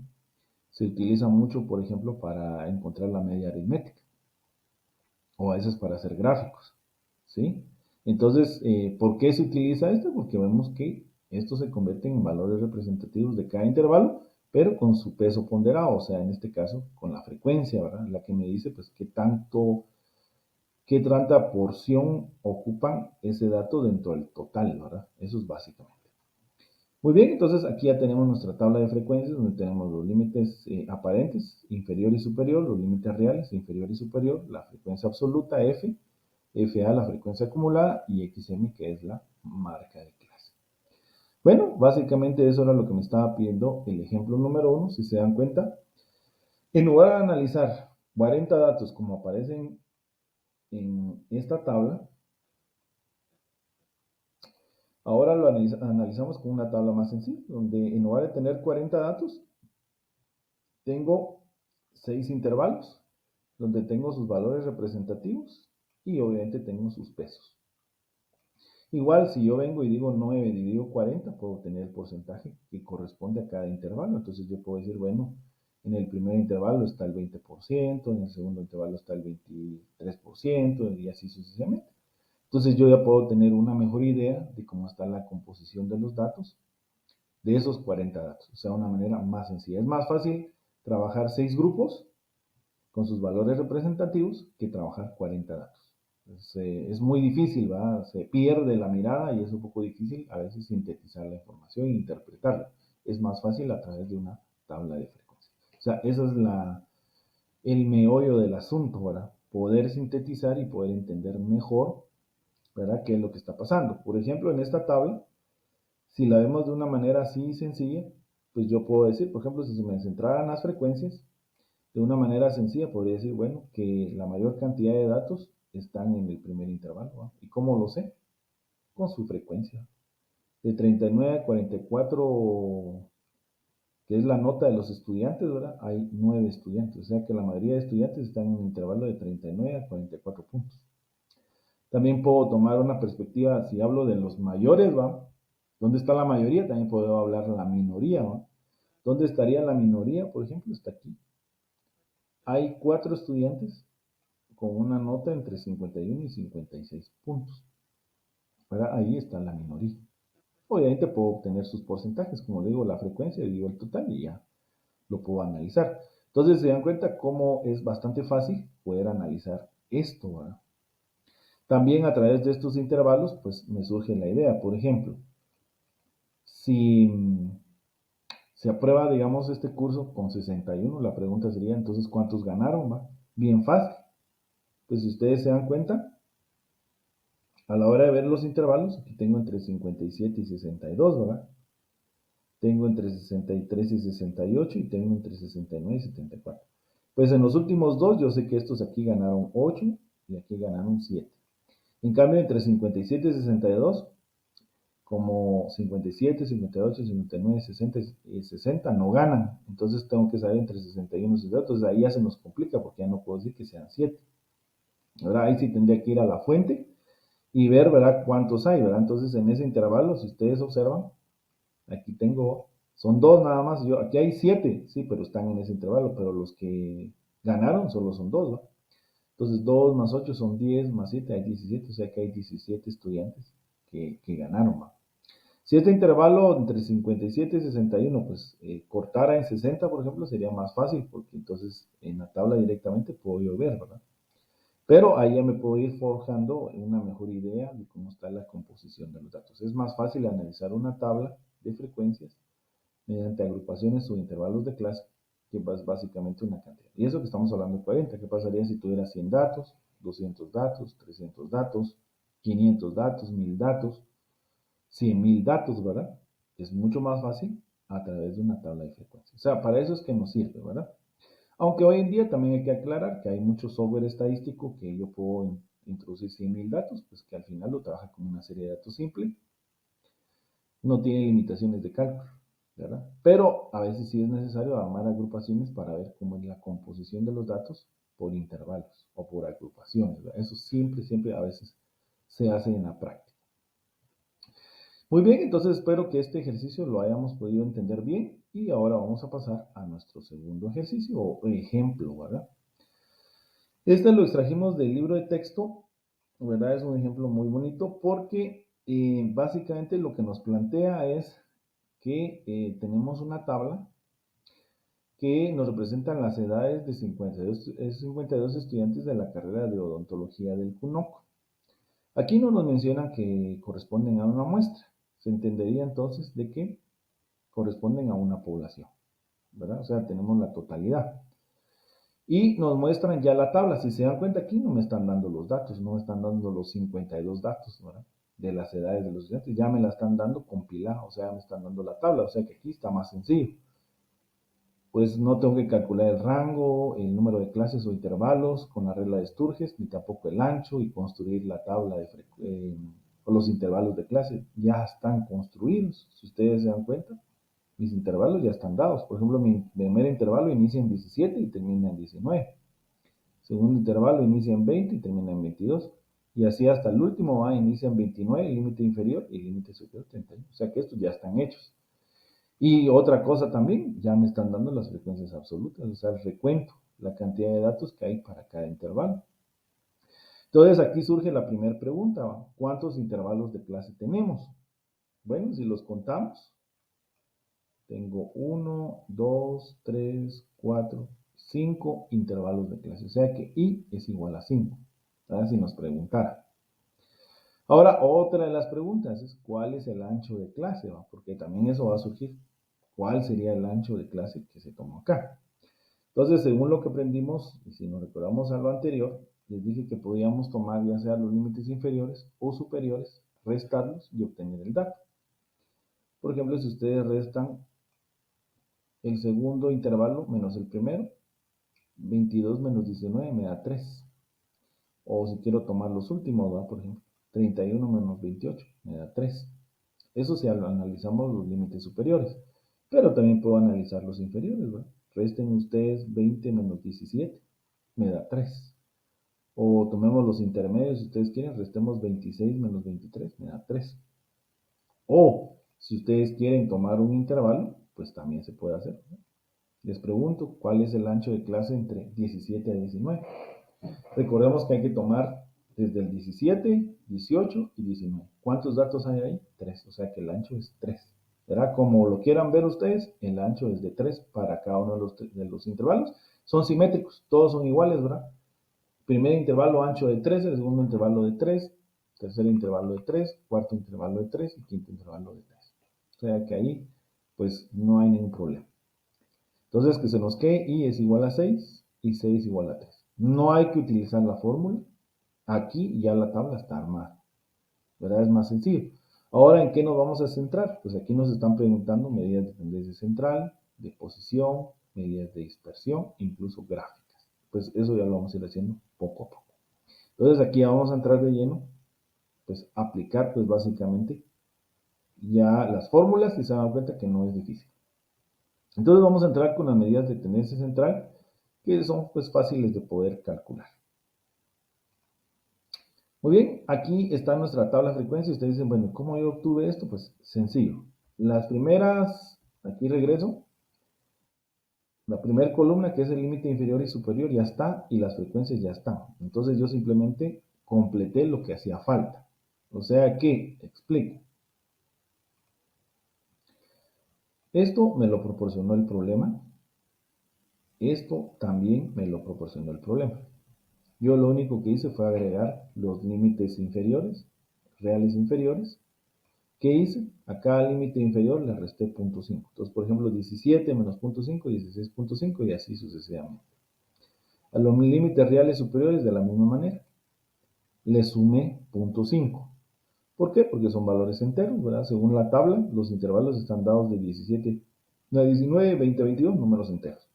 se utiliza mucho, por ejemplo, para encontrar la media aritmética o a veces para hacer gráficos, ¿sí? Entonces, ¿por qué se utiliza esto? Porque vemos que estos se convierten en valores representativos de cada intervalo, pero con su peso ponderado, o sea, en este caso, con la frecuencia, ¿verdad? La que me dice, pues, qué tanta porción ocupan ese dato dentro del total, ¿verdad? Eso es básicamente. Muy bien, entonces aquí ya tenemos nuestra tabla de frecuencias donde tenemos los límites aparentes, inferior y superior, los límites reales, inferior y superior, la frecuencia absoluta, F, FA, la frecuencia acumulada, y XM, que es la marca de clase. Bueno, básicamente eso era lo que me estaba pidiendo el ejemplo número 1, si se dan cuenta. En lugar de analizar 40 datos como aparecen en esta tabla, ahora lo analizamos con una tabla más sencilla, donde en lugar de tener 40 datos, tengo 6 intervalos, donde tengo sus valores representativos y obviamente tengo sus pesos. Igual, si yo vengo y digo 9 dividido 40, puedo tener el porcentaje que corresponde a cada intervalo. Entonces yo puedo decir, bueno, en el primer intervalo está el 20%, en el segundo intervalo está el 23% y así sucesivamente. Entonces yo ya puedo tener una mejor idea de cómo está la composición de los datos de esos 40 datos. O sea, una manera más sencilla. Es más fácil trabajar 6 grupos con sus valores representativos que trabajar 40 datos. Es muy difícil, ¿verdad? Se pierde la mirada y es un poco difícil a veces sintetizar la información e interpretarla. Es más fácil a través de una tabla de frecuencia. O sea, ese es el meollo del asunto, ¿verdad? Poder sintetizar y poder entender mejor, ¿verdad? ¿Qué es lo que está pasando? Por ejemplo, en esta tabla, si la vemos de una manera así sencilla, pues yo puedo decir, por ejemplo, si se me centraran las frecuencias, de una manera sencilla podría decir, bueno, que la mayor cantidad de datos están en el primer intervalo, ¿no? ¿Y cómo lo sé? Con su frecuencia. De 39 a 44, que es la nota de los estudiantes, ¿verdad? Hay 9 estudiantes, o sea que la mayoría de estudiantes están en un intervalo de 39 a 44 puntos. También puedo tomar una perspectiva, si hablo de los mayores, ¿va? ¿Dónde está la mayoría? También puedo hablar de la minoría, ¿va? ¿Dónde estaría la minoría? Por ejemplo, está aquí. Hay 4 estudiantes con una nota entre 51 y 56 puntos. ¿Verdad? Ahí está la minoría. Obviamente puedo obtener sus porcentajes, como le digo, la frecuencia, digo el total y ya lo puedo analizar. Entonces se dan cuenta cómo es bastante fácil poder analizar esto, ¿verdad? También a través de estos intervalos, pues me surge la idea, por ejemplo, si se aprueba, digamos, este curso con 61, la pregunta sería, entonces, ¿cuántos ganaron? ¿Va? Bien fácil. Pues si ustedes se dan cuenta, a la hora de ver los intervalos, aquí tengo entre 57 y 62, ¿verdad? Tengo entre 63 y 68 y tengo entre 69 y 74. Pues en los últimos dos, yo sé que estos aquí ganaron 8 y aquí ganaron 7. En cambio, entre 57 y 62, como 57, 58, 59, 60 y 60 no ganan. Entonces tengo que saber entre 61 y 60. Entonces ahí ya se nos complica porque ya no puedo decir que sean 7. ¿Verdad? Ahí sí tendría que ir a la fuente y ver, ¿verdad? Cuántos hay, ¿verdad? Entonces, en ese intervalo, si ustedes observan, aquí tengo Son dos nada más. Aquí hay 7, sí, pero están en ese intervalo, pero los que ganaron solo son dos, ¿va? Entonces 2 más 8 son 10, más 7 hay 17, o sea que hay 17 estudiantes que ganaron, ¿va? Si este intervalo entre 57 y 61, pues cortara en 60, por ejemplo, sería más fácil, porque entonces en la tabla directamente puedo yo ver, ¿verdad? Pero ahí ya me puedo ir forjando una mejor idea de cómo está la composición de los datos. Es más fácil analizar una tabla de frecuencias mediante agrupaciones o intervalos de clase, que es básicamente una cantidad. Y eso que estamos hablando de 40, ¿qué pasaría si tuviera 100 datos, 200 datos, 300 datos, 500 datos, 1000 datos, 100.000 datos, ¿verdad? Es mucho más fácil a través de una tabla de frecuencias. O sea, para eso es que nos sirve, ¿verdad? Aunque hoy en día también hay que aclarar que hay mucho software estadístico que yo puedo introducir 100.000 datos, pues que al final lo trabaja como una serie de datos simple, no tiene limitaciones de cálculo, ¿verdad? Pero a veces sí es necesario armar agrupaciones para ver cómo es la composición de los datos por intervalos o por agrupaciones, ¿verdad? Eso siempre, siempre a veces se hace en la práctica. Muy bien, entonces espero que este ejercicio lo hayamos podido entender bien y ahora vamos a pasar a nuestro segundo ejercicio o ejemplo, ¿verdad? Este lo extrajimos del libro de texto, ¿verdad? Es un ejemplo muy bonito porque básicamente lo que nos plantea es que tenemos una tabla que nos representa las edades de 52 estudiantes de la carrera de odontología del CUNOC. Aquí no nos mencionan que corresponden a una muestra. Se entendería entonces de que corresponden a una población, ¿verdad? O sea, tenemos la totalidad. Y nos muestran ya la tabla. Si se dan cuenta, aquí no me están dando los datos, no me están dando los 52 datos, ¿verdad? De las edades de los estudiantes, ya me la están dando compilada, o sea, me están dando la tabla, o sea que aquí está más sencillo. Pues no tengo que calcular el rango, el número de clases o intervalos con la regla de Sturges, ni tampoco el ancho y construir la tabla o los intervalos de clase. Ya están construidos, si ustedes se dan cuenta. Mis intervalos ya están dados. Por ejemplo, mi primer intervalo inicia en 17 y termina en 19. Segundo intervalo inicia en 20 y termina en 22. Y así hasta el último va, inicia en 29, límite inferior y límite superior 31. O sea que estos ya están hechos. Y otra cosa también, ya me están dando las frecuencias absolutas, o sea, el recuento, la cantidad de datos que hay para cada intervalo. Entonces aquí surge la primera pregunta, ¿va? ¿Cuántos intervalos de clase tenemos? Bueno, si los contamos, tengo 1, 2, 3, 4, 5 intervalos de clase. O sea que I es igual a 5. ¿Verdad? Si nos preguntara. Ahora, otra de las preguntas es ¿cuál es el ancho de clase? ¿Va? Porque también eso va a surgir. ¿Cuál sería el ancho de clase que se tomó acá? Entonces, según lo que aprendimos, y si nos recordamos a lo anterior, les dije que podíamos tomar ya sea los límites inferiores o superiores, restarlos y obtener el dato. Por ejemplo, si ustedes restan el segundo intervalo menos el primero, 22 menos 19 me da 3. O si quiero tomar los últimos, ¿va? Por ejemplo, 31 menos 28 me da 3. Eso si analizamos los límites superiores. Pero también puedo analizar los inferiores, ¿va? Resten ustedes 20 menos 17, me da 3. O tomemos los intermedios, si ustedes quieren, restemos 26 menos 23, me da 3. O si ustedes quieren tomar un intervalo, pues también se puede hacer, ¿no? Les pregunto, ¿cuál es el ancho de clase entre 17 a 19? Recordemos que hay que tomar desde el 17, 18 y 19. ¿Cuántos datos hay ahí? 3, o sea que el ancho es 3. ¿Verdad? Como lo quieran ver ustedes, el ancho es de 3 para cada uno de los intervalos. Son simétricos, todos son iguales, ¿verdad? Primer intervalo ancho de 3, el segundo intervalo de 3, tercer intervalo de 3, cuarto intervalo de 3 y quinto intervalo de 3. O sea que ahí pues no hay ningún problema. Entonces que se nos quede I es igual a 6 y 6 igual a 3. No hay que utilizar la fórmula. Aquí ya la tabla está armada. ¿Verdad? Es más sencillo. Ahora, ¿en qué nos vamos a centrar? Pues aquí nos están preguntando medidas de tendencia central, de posición, medidas de dispersión, incluso gráficas. Pues eso ya lo vamos a ir haciendo poco a poco. Entonces aquí ya vamos a entrar de lleno, pues aplicar pues básicamente ya las fórmulas y se dan cuenta que no es difícil. Entonces vamos a entrar con las medidas de tendencia central que son pues fáciles de poder calcular. Muy bien, aquí está nuestra tabla de frecuencia. Ustedes dicen, bueno, ¿cómo yo obtuve esto? Pues sencillo. Las primeras Aquí regreso. La primera columna, que es el límite inferior y superior, ya está y las frecuencias ya están. Entonces yo simplemente completé lo que hacía falta. O sea que, explico. Esto me lo proporcionó el problema. Esto también me lo proporcionó el problema. Yo lo único que hice fue agregar los límites inferiores, reales inferiores. ¿Qué hice? A cada límite inferior le resté 0.5. Entonces, por ejemplo, 17 menos 0.5, 16.5 y así sucesivamente. A los límites reales superiores de la misma manera. Le sumé 0.5. ¿Por qué? Porque son valores enteros, ¿verdad? Según la tabla, los intervalos están dados de 17 a 19, 20, 22, números enteros.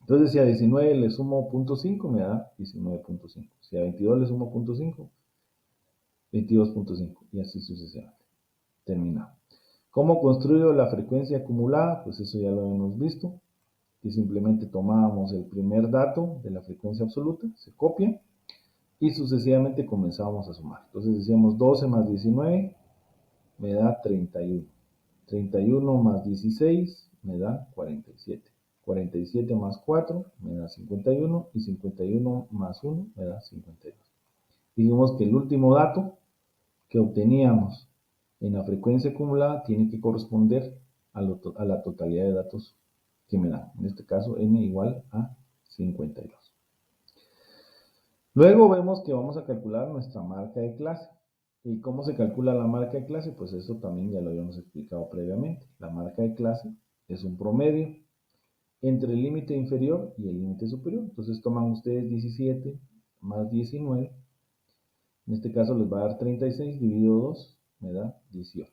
Entonces, si a 19 le sumo 0.5, me da 19.5. Si a 22 le sumo 0.5, 22.5. Y así sucesivamente. Terminado. ¿Cómo construyo la frecuencia acumulada? Pues eso ya lo hemos visto. Que simplemente tomábamos el primer dato de la frecuencia absoluta, se copia, y sucesivamente comenzábamos a sumar. Entonces decíamos 12 más 19 me da 31. 31 más 16 me da 47. 47 más 4 me da 51 y 51 más 1 me da 52. Dijimos que el último dato que obteníamos en la frecuencia acumulada tiene que corresponder a la totalidad de datos que me dan. En este caso, n igual a 52. Luego vemos que vamos a calcular nuestra marca de clase. ¿Y cómo se calcula la marca de clase? Pues eso también ya lo habíamos explicado previamente. La marca de clase es un promedio entre el límite inferior y el límite superior. Entonces toman ustedes 17 más 19. En este caso les va a dar 36 dividido 2, me da 18.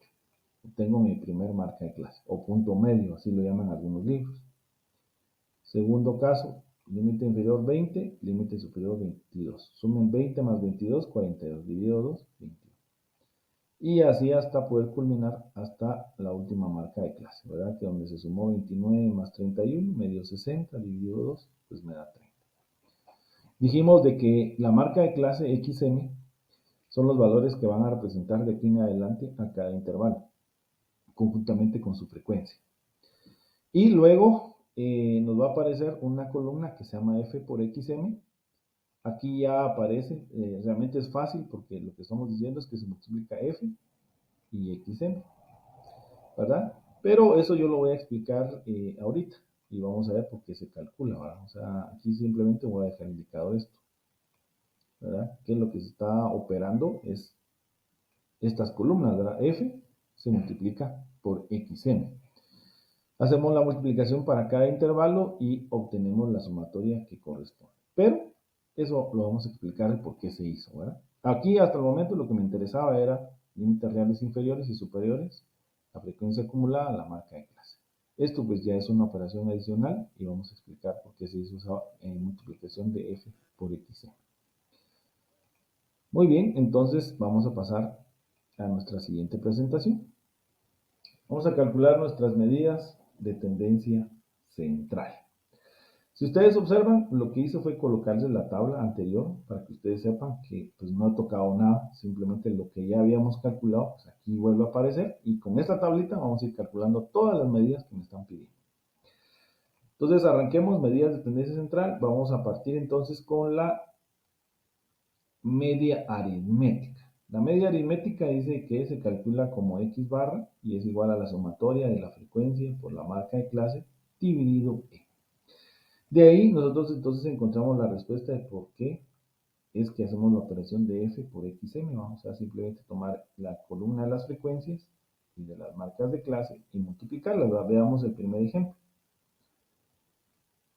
Obtengo mi primer marca de clase, o punto medio, así lo llaman algunos libros. Segundo caso, límite inferior 20, límite superior 22. Sumen 20 más 22, 42. Dividido 2, 21. Y así hasta poder culminar hasta la última marca de clase, ¿verdad? Que donde se sumó 29 más 31, me dio 60, dividido 2, pues me da 30. Dijimos de que la marca de clase XM son los valores que van a representar de aquí en adelante a cada intervalo, conjuntamente con su frecuencia. Y luego nos va a aparecer una columna que se llama F por XM. Aquí ya aparece, realmente es fácil porque lo que estamos diciendo es que se multiplica F y XM, ¿verdad? Pero eso yo lo voy a explicar ahorita y vamos a ver por qué se calcula, ¿verdad? O sea, aquí simplemente voy a dejar indicado esto, ¿verdad? Que lo que se está operando es estas columnas, ¿verdad? F se multiplica por XM. Hacemos la multiplicación para cada intervalo y obtenemos la sumatoria que corresponde. Pero eso lo vamos a explicar el por qué se hizo, ¿verdad? Aquí hasta el momento lo que me interesaba era límites reales inferiores y superiores, la frecuencia acumulada, la marca de clase. Esto pues ya es una operación adicional y vamos a explicar por qué se hizo esa multiplicación de F por XM. Muy bien, entonces vamos a pasar a nuestra siguiente presentación. Vamos a calcular nuestras medidas de tendencia central. Si ustedes observan, lo que hice fue colocarles la tabla anterior para que ustedes sepan que pues, no he tocado nada, simplemente lo que ya habíamos calculado, pues aquí vuelve a aparecer y con esta tablita vamos a ir calculando todas las medidas que me están pidiendo. Entonces arranquemos medidas de tendencia central, vamos a partir entonces con la media aritmética. La media aritmética dice que se calcula como X barra y es igual a la sumatoria de la frecuencia por la marca de clase dividido E. De ahí nosotros entonces encontramos la respuesta de por qué es que hacemos la operación de F por XM. Vamos a simplemente tomar la columna de las frecuencias y de las marcas de clase y multiplicarlas. Veamos el primer ejemplo.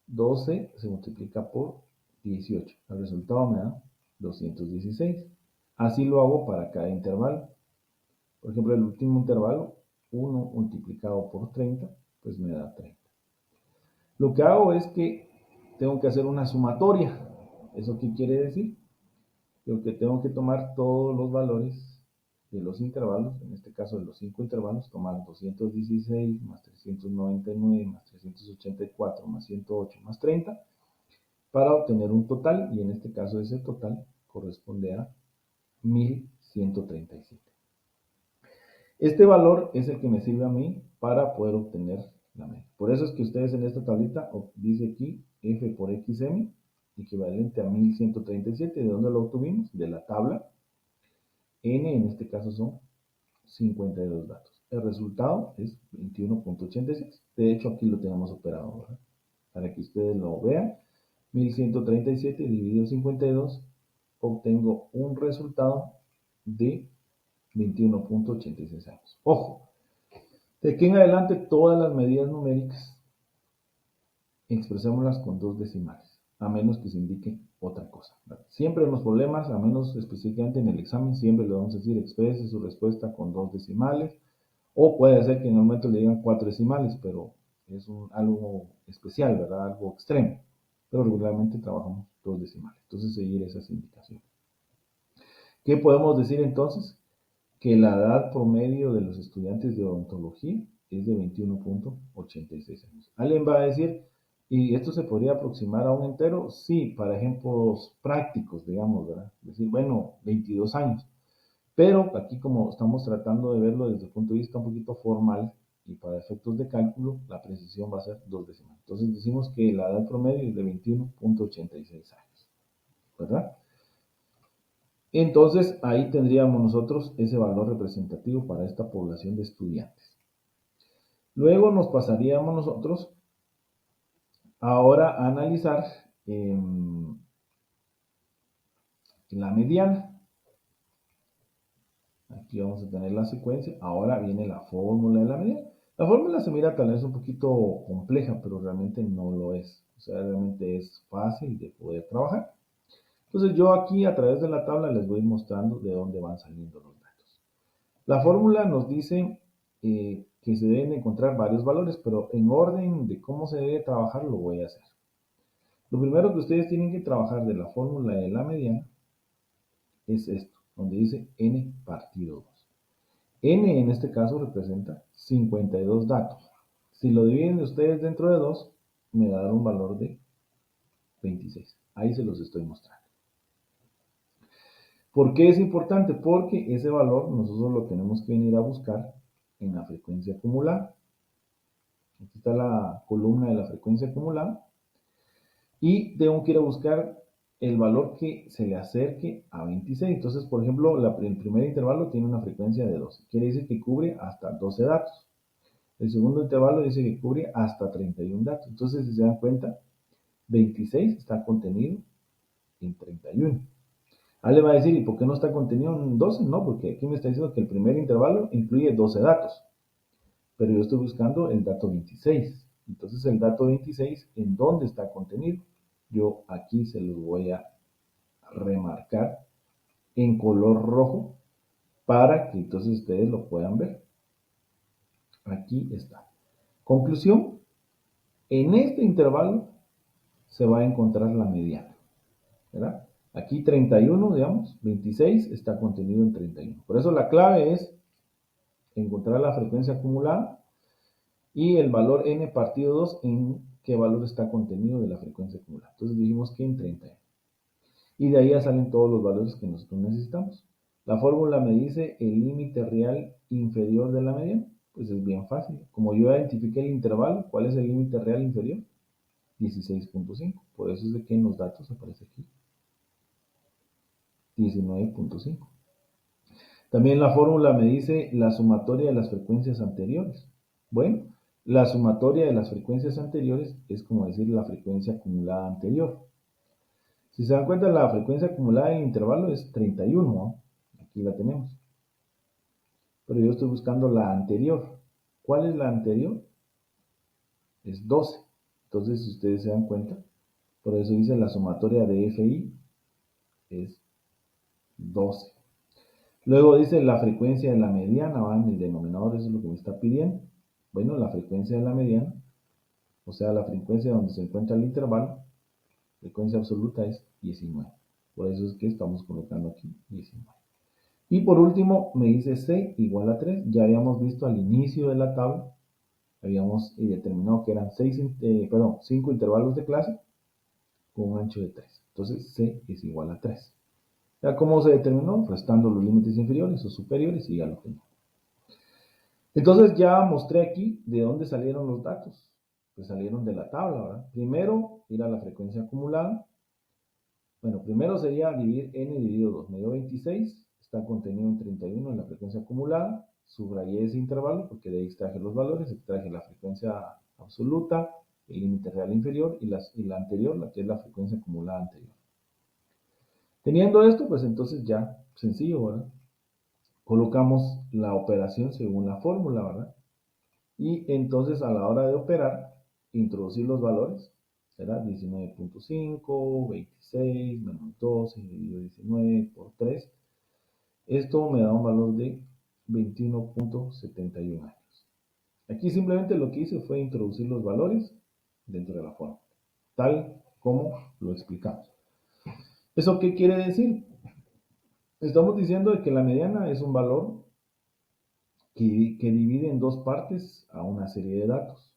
12 se multiplica por 18. El resultado me da 216. Así lo hago para cada intervalo. Por ejemplo, el último intervalo, 1 multiplicado por 30, pues me da 30. Lo que hago es que tengo que hacer una sumatoria. ¿Eso qué quiere decir? Que tengo que tomar todos los valores de los intervalos, en este caso de los 5 intervalos, tomar 216 más 399 más 384 más 108 más 30 para obtener un total, y en este caso ese total corresponde a 1137. Este valor es el que me sirve a mí para poder obtener la media. Por eso es que ustedes en esta tablita dice aquí F por XM equivalente a 1137. ¿De dónde lo obtuvimos? De la tabla. N en este caso son 52 datos. El resultado es 21.86. De hecho, aquí lo tenemos operado, ¿verdad? Para que ustedes lo vean. 1137 dividido 52, obtengo un resultado de 21.86 años. Ojo, de aquí en adelante todas las medidas numéricas expresémoslas con dos decimales, a menos que se indique otra cosa. Siempre en los problemas, a menos específicamente en el examen, siempre le vamos a decir exprese su respuesta con dos decimales, o puede ser que en el momento le digan cuatro decimales, pero es algo especial, ¿verdad? Algo extremo. Pero regularmente trabajamos dos decimales. Entonces, seguir esas indicaciones. ¿Qué podemos decir entonces? Que la edad promedio de los estudiantes de odontología es de 21.86 años. Alguien va a decir, ¿y esto se podría aproximar a un entero? Sí, para ejemplos prácticos, digamos, ¿verdad? Decir, bueno, 22 años. Pero aquí como estamos tratando de verlo desde el punto de vista un poquito formal y para efectos de cálculo, la precisión va a ser dos decimales. Entonces decimos que la edad promedio es de 21.86 años, ¿verdad? Entonces ahí tendríamos nosotros ese valor representativo para esta población de estudiantes. Luego nos pasaríamos nosotros ahora a analizar la mediana. Aquí vamos a tener la secuencia. Ahora viene la fórmula de la mediana. La fórmula se mira tal vez un poquito compleja, pero realmente no lo es. O sea, realmente es fácil de poder trabajar. Entonces yo aquí a través de la tabla les voy mostrando de dónde van saliendo los datos. La fórmula nos dice que se deben encontrar varios valores, pero en orden de cómo se debe trabajar lo voy a hacer. Lo primero que ustedes tienen que trabajar de la fórmula de la mediana es esto, donde dice n partido 2. N en este caso representa 52 datos. Si lo dividen ustedes dentro de 2, me va a dar un valor de 26. Ahí se los estoy mostrando. ¿Por qué es importante? Porque ese valor nosotros lo tenemos que venir a buscar en la frecuencia acumulada. Aquí está la columna de la frecuencia acumulada. Y tengo que ir a buscar el valor que se le acerque a 26. Entonces, por ejemplo, el primer intervalo tiene una frecuencia de 12. Quiere decir que cubre hasta 12 datos. El segundo intervalo dice que cubre hasta 31 datos. Entonces, si se dan cuenta, 26 está contenido en 31. Le va a decir, ¿y por qué no está contenido en 12? No, porque aquí me está diciendo que el primer intervalo incluye 12 datos. Pero yo estoy buscando el dato 26. Entonces, el dato 26, ¿en dónde está contenido? Yo aquí se los voy a remarcar en color rojo para que entonces ustedes lo puedan ver. Aquí está. Conclusión, en este intervalo se va a encontrar la mediana, ¿verdad? Aquí 31, digamos, 26 está contenido en 31. Por eso la clave es encontrar la frecuencia acumulada y el valor n partido 2 en qué valor está contenido de la frecuencia acumulada. Entonces dijimos que en 31. Y de ahí ya salen todos los valores que nosotros necesitamos. La fórmula me dice el límite real inferior de la mediana. Pues es bien fácil. Como yo identifiqué el intervalo, ¿cuál es el límite real inferior? 16.5. Por eso es de que en los datos aparece aquí 19.5. También la fórmula me dice la sumatoria de las frecuencias anteriores. Bueno, la sumatoria de las frecuencias anteriores es como decir la frecuencia acumulada anterior. Si se dan cuenta, la frecuencia acumulada en el intervalo es 31, ¿no? Aquí la tenemos. Pero yo estoy buscando la anterior. ¿Cuál es la anterior? Es 12. Entonces, si ustedes se dan cuenta, por eso dice la sumatoria de FI es 12. Luego dice la frecuencia de la mediana, va en el denominador, eso es lo que me está pidiendo. Bueno, la frecuencia de la mediana, o sea, la frecuencia donde se encuentra el intervalo, frecuencia absoluta es 19. Por eso es que estamos colocando aquí 19. Y por último, me dice C igual a 3. Ya habíamos visto al inicio de la tabla, habíamos determinado que eran 5 intervalos de clase con un ancho de 3. Entonces, C es igual a 3. ¿Ya cómo se determinó? Restando los límites inferiores o superiores y ya lo tengo. Entonces ya mostré aquí de dónde salieron los datos. Pues salieron de la tabla, ¿verdad? Primero, ir a la frecuencia acumulada. Bueno, primero sería dividir n dividido 2. Me dio 26, está contenido en 31 en la frecuencia acumulada. Subrayé ese intervalo porque de ahí extraje los valores, extraje la frecuencia absoluta, el límite real inferior y la anterior, la que es la frecuencia acumulada anterior. Teniendo esto, pues entonces ya, sencillo, ¿verdad? Colocamos la operación según la fórmula, ¿verdad? Y entonces a la hora de operar, introducir los valores, será 19.5, 26, menos 12, dividido 19 por 3. Esto me da un valor de 21.71 años. Aquí simplemente lo que hice fue introducir los valores dentro de la fórmula, tal como lo explicamos. ¿Eso qué quiere decir? Estamos diciendo que la mediana es un valor que divide en dos partes a una serie de datos.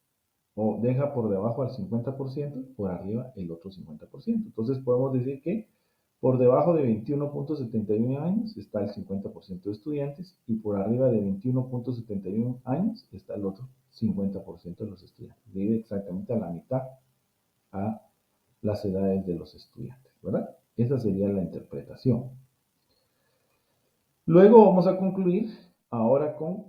O deja por debajo al 50%, por arriba el otro 50%. Entonces podemos decir que por debajo de 21.71 años está el 50% de estudiantes y por arriba de 21.71 años está el otro 50% de los estudiantes. Divide exactamente a la mitad a las edades de los estudiantes, ¿verdad? Esa sería la interpretación. Luego vamos a concluir ahora con,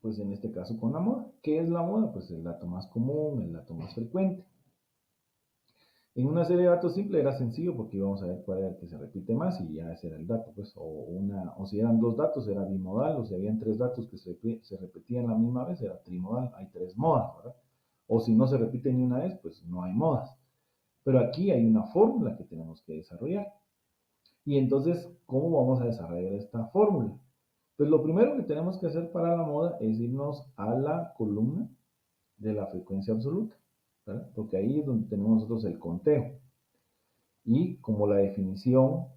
pues en este caso con la moda. ¿Qué es la moda? Pues el dato más común, el dato más frecuente. En una serie de datos simple era sencillo porque íbamos a ver cuál era el que se repite más y ya ese era el dato, pues, o si eran dos datos era bimodal, o si habían tres datos que se repetían la misma vez era trimodal, hay tres modas, ¿verdad? O si no se repite ni una vez, pues no hay modas. Pero aquí hay una fórmula que tenemos que desarrollar. Y entonces, ¿cómo vamos a desarrollar esta fórmula? Pues lo primero que tenemos que hacer para la moda es irnos a la columna de la frecuencia absoluta, ¿verdad? Porque ahí es donde tenemos nosotros el conteo. Y como la definición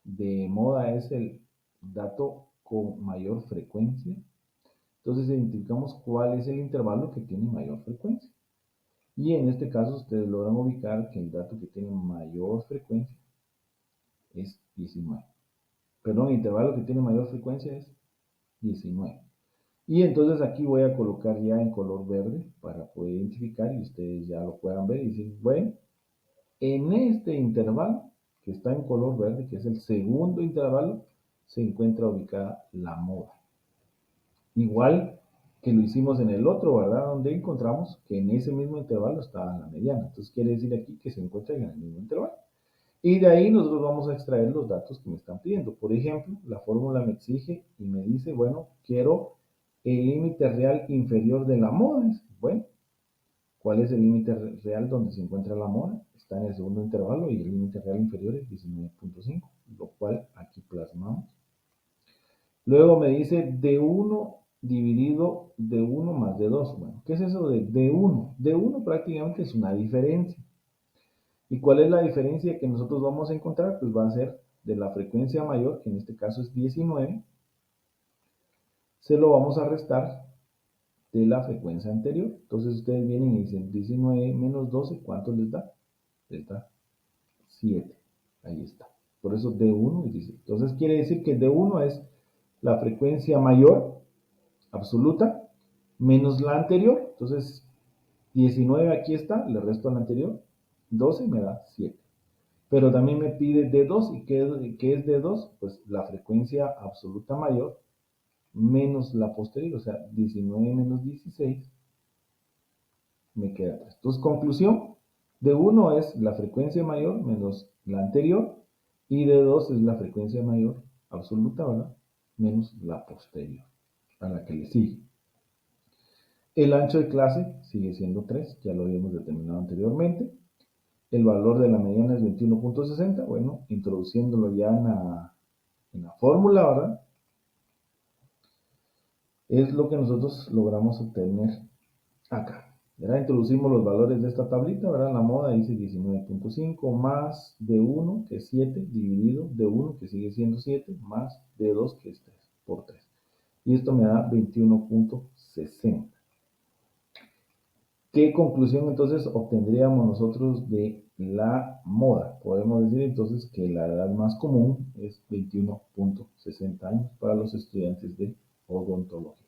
de moda es el dato con mayor frecuencia, entonces identificamos cuál es el intervalo que tiene mayor frecuencia. Y en este caso ustedes logran ubicar que el dato que tiene mayor frecuencia es 19. Perdón, el intervalo que tiene mayor frecuencia es 19. Y entonces aquí voy a colocar ya en color verde para poder identificar y ustedes ya lo puedan ver y decir, bueno, en este intervalo que está en color verde, que es el segundo intervalo, se encuentra ubicada la moda. Igual que lo hicimos en el otro, ¿verdad? Donde encontramos que en ese mismo intervalo estaba la mediana. Entonces quiere decir aquí que se encuentra en el mismo intervalo. Y de ahí nosotros vamos a extraer los datos que me están pidiendo. Por ejemplo, la fórmula me exige y me dice, bueno, quiero el límite real inferior de la moda. Bueno, ¿cuál es el límite real donde se encuentra la moda? Está en el segundo intervalo y el límite real inferior es 19.5, lo cual aquí plasmamos. Luego me dice D1 dividido D1 más D2. Bueno, ¿qué es eso de D1? D1 prácticamente es una diferencia. ¿Y cuál es la diferencia que nosotros vamos a encontrar? Pues va a ser de la frecuencia mayor, que en este caso es 19, se lo vamos a restar de la frecuencia anterior. Entonces ustedes vienen y dicen 19 menos 12, ¿cuánto les da? Les da 7. Ahí está. Por eso D1 es 17. Entonces quiere decir que D1 es la frecuencia mayor absoluta menos la anterior. Entonces 19 aquí está, le resto a la anterior. 12 me da 7. Pero también me pide D2. ¿Y qué es D2? Pues la frecuencia absoluta mayor menos la posterior. O sea, 19 menos 16 me queda 3. Entonces, conclusión, D1 es la frecuencia mayor menos la anterior y D2 es la frecuencia mayor absoluta, ¿verdad? Menos la posterior, a la que le sigue. El ancho de clase sigue siendo 3, ya lo habíamos determinado anteriormente. El valor de la mediana es 21.60, bueno, introduciéndolo ya en la fórmula, ¿verdad? Es lo que nosotros logramos obtener acá. ¿Verdad? Introducimos los valores de esta tablita, ¿verdad? La moda dice 19.5 más D1, que es 7, dividido D1, que sigue siendo 7, más D2, que es 3, por 3. Y esto me da 21.60. ¿Qué conclusión entonces obtendríamos nosotros de la moda? Podemos decir entonces que la edad más común es 21.60 años para los estudiantes de odontología.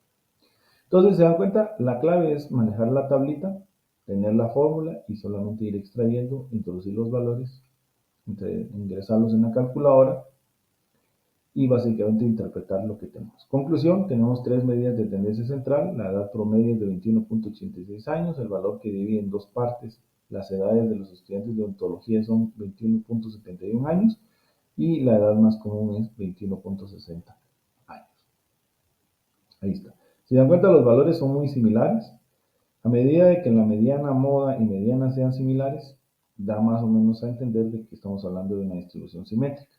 Entonces, se dan cuenta, la clave es manejar la tablita, tener la fórmula y solamente ir extrayendo, introducir los valores, ingresarlos en la calculadora y básicamente interpretar lo que tenemos. Conclusión, tenemos tres medidas de tendencia central, la edad promedio es de 21.86 años, el valor que divide en dos partes las edades de los estudiantes de odontología son 21.71 años y la edad más común es 21.60 años. Ahí está. Si se dan cuenta, los valores son muy similares. A medida de que la mediana, moda y mediana sean similares, da más o menos a entender de que estamos hablando de una distribución simétrica,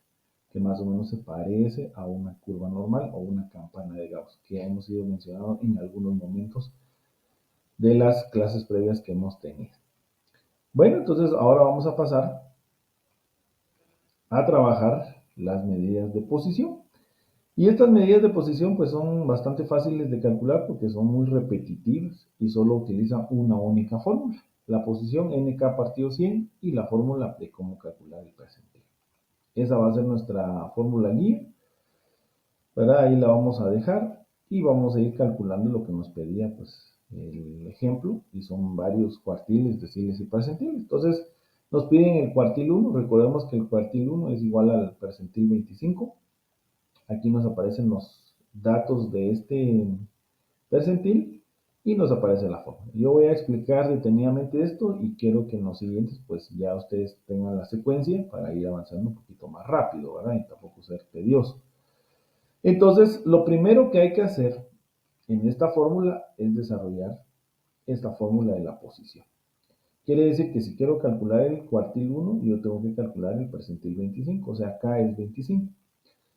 que más o menos se parece a una curva normal o una campana de Gauss, que hemos ido mencionando en algunos momentos de las clases previas que hemos tenido. Bueno, entonces ahora vamos a pasar a trabajar las medidas de posición. Y estas medidas de posición pues son bastante fáciles de calcular porque son muy repetitivas y solo utilizan una única fórmula. La posición nk partido 100 y la fórmula de cómo calcular el percentil. Esa va a ser nuestra fórmula guía, ¿verdad? Ahí la vamos a dejar y vamos a ir calculando lo que nos pedía pues el ejemplo y son varios cuartiles, deciles y percentiles. Entonces nos piden el cuartil 1, recordemos que el cuartil 1 es igual al percentil 25. Aquí nos aparecen los datos de este percentil y nos aparece la fórmula. Yo voy a explicar detenidamente esto y quiero que en los siguientes pues ya ustedes tengan la secuencia para ir avanzando un poquito más rápido, ¿verdad? Y tampoco ser tedioso. Entonces, lo primero que hay que hacer en esta fórmula es desarrollar esta fórmula de la posición. Quiere decir que si quiero calcular el cuartil 1, yo tengo que calcular el percentil 25, o sea, acá es 25.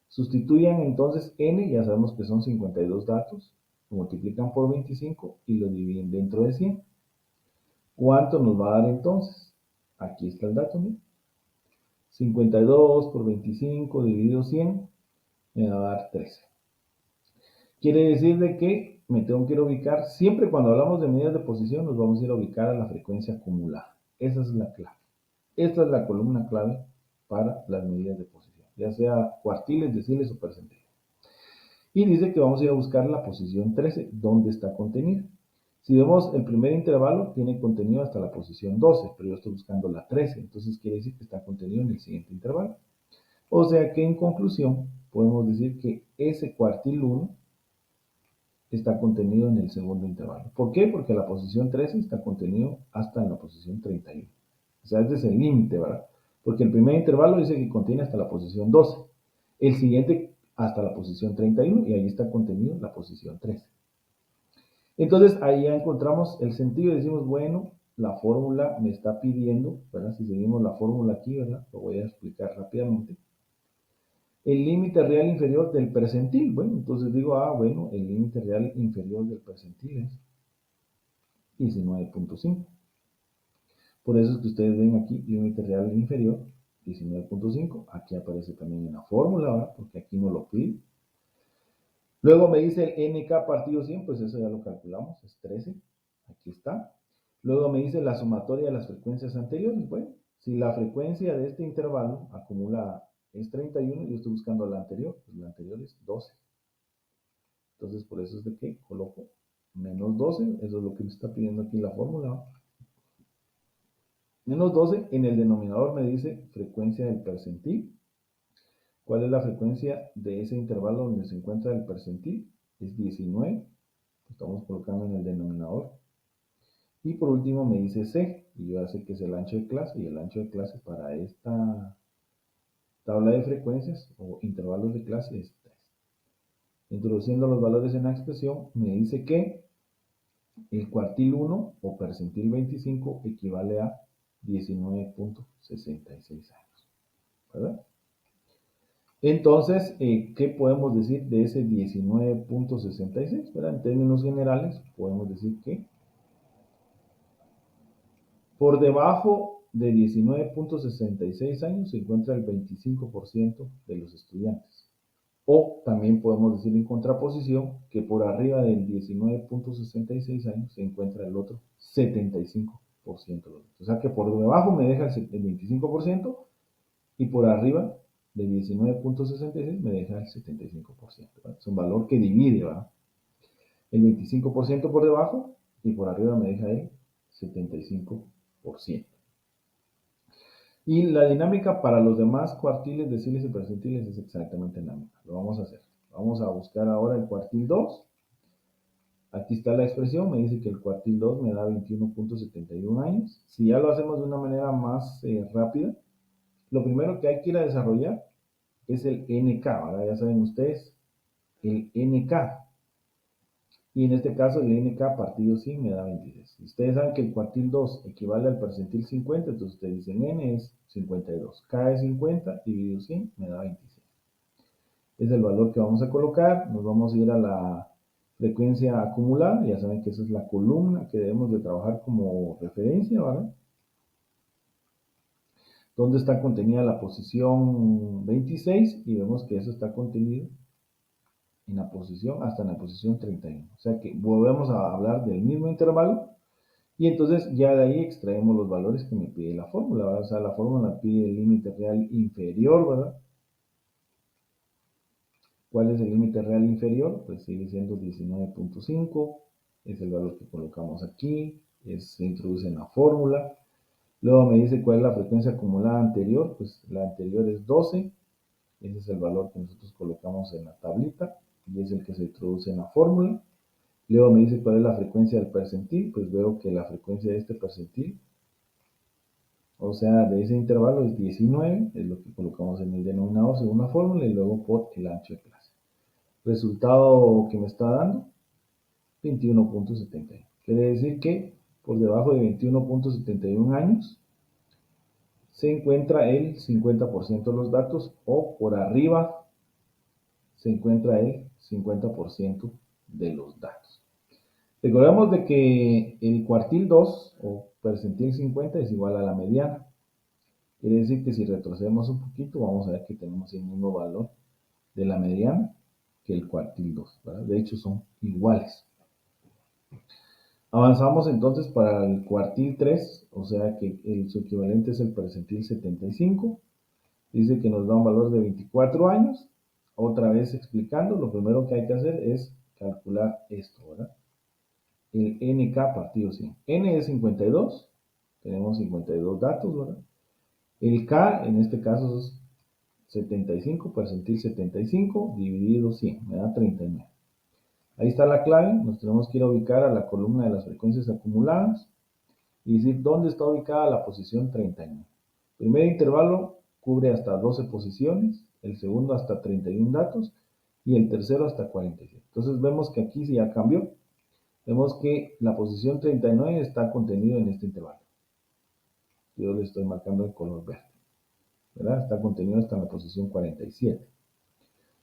Sustituyan entonces n, ya sabemos que son 52 datos, lo multiplican por 25 y lo dividen dentro de 100. ¿Cuánto nos va a dar entonces? Aquí está el dato, ¿no? 52 por 25 dividido 100 me va a dar 13. Quiere decir de que me tengo que ir a ubicar, siempre cuando hablamos de medidas de posición nos vamos a ir a ubicar a la frecuencia acumulada. Esa es la clave. Esta es la columna clave para las medidas de posición, ya sea cuartiles, deciles o percentiles. Y dice que vamos a ir a buscar la posición 13, donde está contenido. Si vemos el primer intervalo, tiene contenido hasta la posición 12, pero yo estoy buscando la 13, entonces quiere decir que está contenido en el siguiente intervalo. O sea que en conclusión, podemos decir que ese cuartil 1 está contenido en el segundo intervalo. ¿Por qué? Porque la posición 13 está contenido hasta en la posición 31. O sea, este es el límite, ¿verdad? Porque el primer intervalo dice que contiene hasta la posición 12. El siguiente hasta la posición 31 y ahí está contenido la posición 13. Entonces ahí ya encontramos el sentido y decimos, bueno, la fórmula me está pidiendo, ¿verdad? Si seguimos la fórmula aquí, ¿verdad? Lo voy a explicar rápidamente. El límite real inferior del percentil. Bueno, entonces digo, bueno, el límite real inferior del percentil es 19.5. Por eso es que ustedes ven aquí, límite real inferior, 19.5. Aquí aparece también en la fórmula, ¿verdad? Porque aquí no lo pide. Luego me dice el nk partido 100, pues eso ya lo calculamos, es 13. Aquí está. Luego me dice la sumatoria de las frecuencias anteriores. Bueno, si la frecuencia de este intervalo acumulada es 31, yo estoy buscando la anterior, pues la anterior es 12. Entonces, por eso es de que coloco menos 12, eso es lo que me está pidiendo aquí la fórmula. Menos 12, en el denominador me dice frecuencia del percentil. ¿Cuál es la frecuencia de ese intervalo donde se encuentra el percentil? Es 19, estamos colocando en el denominador. Y por último me dice C, y yo ya sé que es el ancho de clase, y el ancho de clase para esta tabla de frecuencias o intervalos de clase es 3. Introduciendo los valores en la expresión, me dice que el cuartil 1 o percentil 25 equivale a 19.66 años, ¿verdad? Entonces, ¿qué podemos decir de ese 19.66? En términos generales, podemos decir que por debajo de 19.66 años se encuentra el 25% de los estudiantes. O también podemos decir en contraposición que por arriba del 19.66 años se encuentra el otro 75% de los estudiantes. O sea que por debajo me deja el 25% y por arriba de 19.66 me deja el 75%. ¿Verdad? Es un valor que divide, ¿verdad? el 25% por debajo y por arriba me deja el 75%. Y la dinámica para los demás cuartiles, deciles y percentiles es exactamente la misma. Lo vamos a hacer. Vamos a buscar ahora el cuartil 2. Aquí está la expresión, me dice que el cuartil 2 me da 21.71 años. Si ya lo hacemos de una manera más rápida, lo primero que hay que ir a desarrollar es el NK, ¿verdad? Ya saben ustedes, el NK. Y en este caso el NK partido 100 me da 26. Ustedes saben que el cuartil 2 equivale al percentil 50, entonces ustedes dicen N es 52. K es 50 dividido 100 me da 26. Es el valor que vamos a colocar. Nos vamos a ir a la frecuencia acumulada. Ya saben que esa es la columna que debemos de trabajar como referencia, ¿verdad? Donde está contenida la posición 26 y vemos que eso está contenido en la posición, hasta en la posición 31. O sea que volvemos a hablar del mismo intervalo y entonces ya de ahí extraemos los valores que me pide la fórmula, ¿verdad? O sea, la fórmula pide el límite real inferior, ¿verdad? ¿Cuál es el límite real inferior? Pues sigue siendo 19.5, es el valor que colocamos aquí, se introduce en la fórmula. Luego me dice cuál es la frecuencia acumulada anterior, pues la anterior es 12, ese es el valor que nosotros colocamos en la tablita y es el que se introduce en la fórmula. Luego me dice cuál es la frecuencia del percentil, pues veo que la frecuencia de este percentil, o sea, de ese intervalo es 19, es lo que colocamos en el denominador según la fórmula y luego por el ancho de clase. Resultado que me está dando 21.71. Quiere decir que por debajo de 21.71 años se encuentra el 50% de los datos o por arriba se encuentra el 50% de los datos. Recordemos de que el cuartil 2 o percentil 50 es igual a la mediana. Quiere decir que si retrocedemos un poquito vamos a ver que tenemos el mismo valor de la mediana que el cuartil 2, ¿verdad? De hecho son iguales. Avanzamos entonces para el cuartil 3, o sea que su equivalente es el percentil 75. Dice que nos da un valor de 24 años. Otra vez explicando, lo primero que hay que hacer es calcular esto, ¿verdad? El NK partido 100. N es 52, tenemos 52 datos, ¿verdad? El K en este caso es 75, percentil 75, dividido 100, me da 39. Ahí está la clave, nos tenemos que ir a ubicar a la columna de las frecuencias acumuladas y decir dónde está ubicada la posición 39. El primer intervalo cubre hasta 12 posiciones, el segundo hasta 31 datos y el tercero hasta 47. Entonces vemos que aquí sí ya cambió. Vemos que la posición 39 está contenido en este intervalo. Yo le estoy marcando el color verde, ¿verdad? Está contenido hasta la posición 47.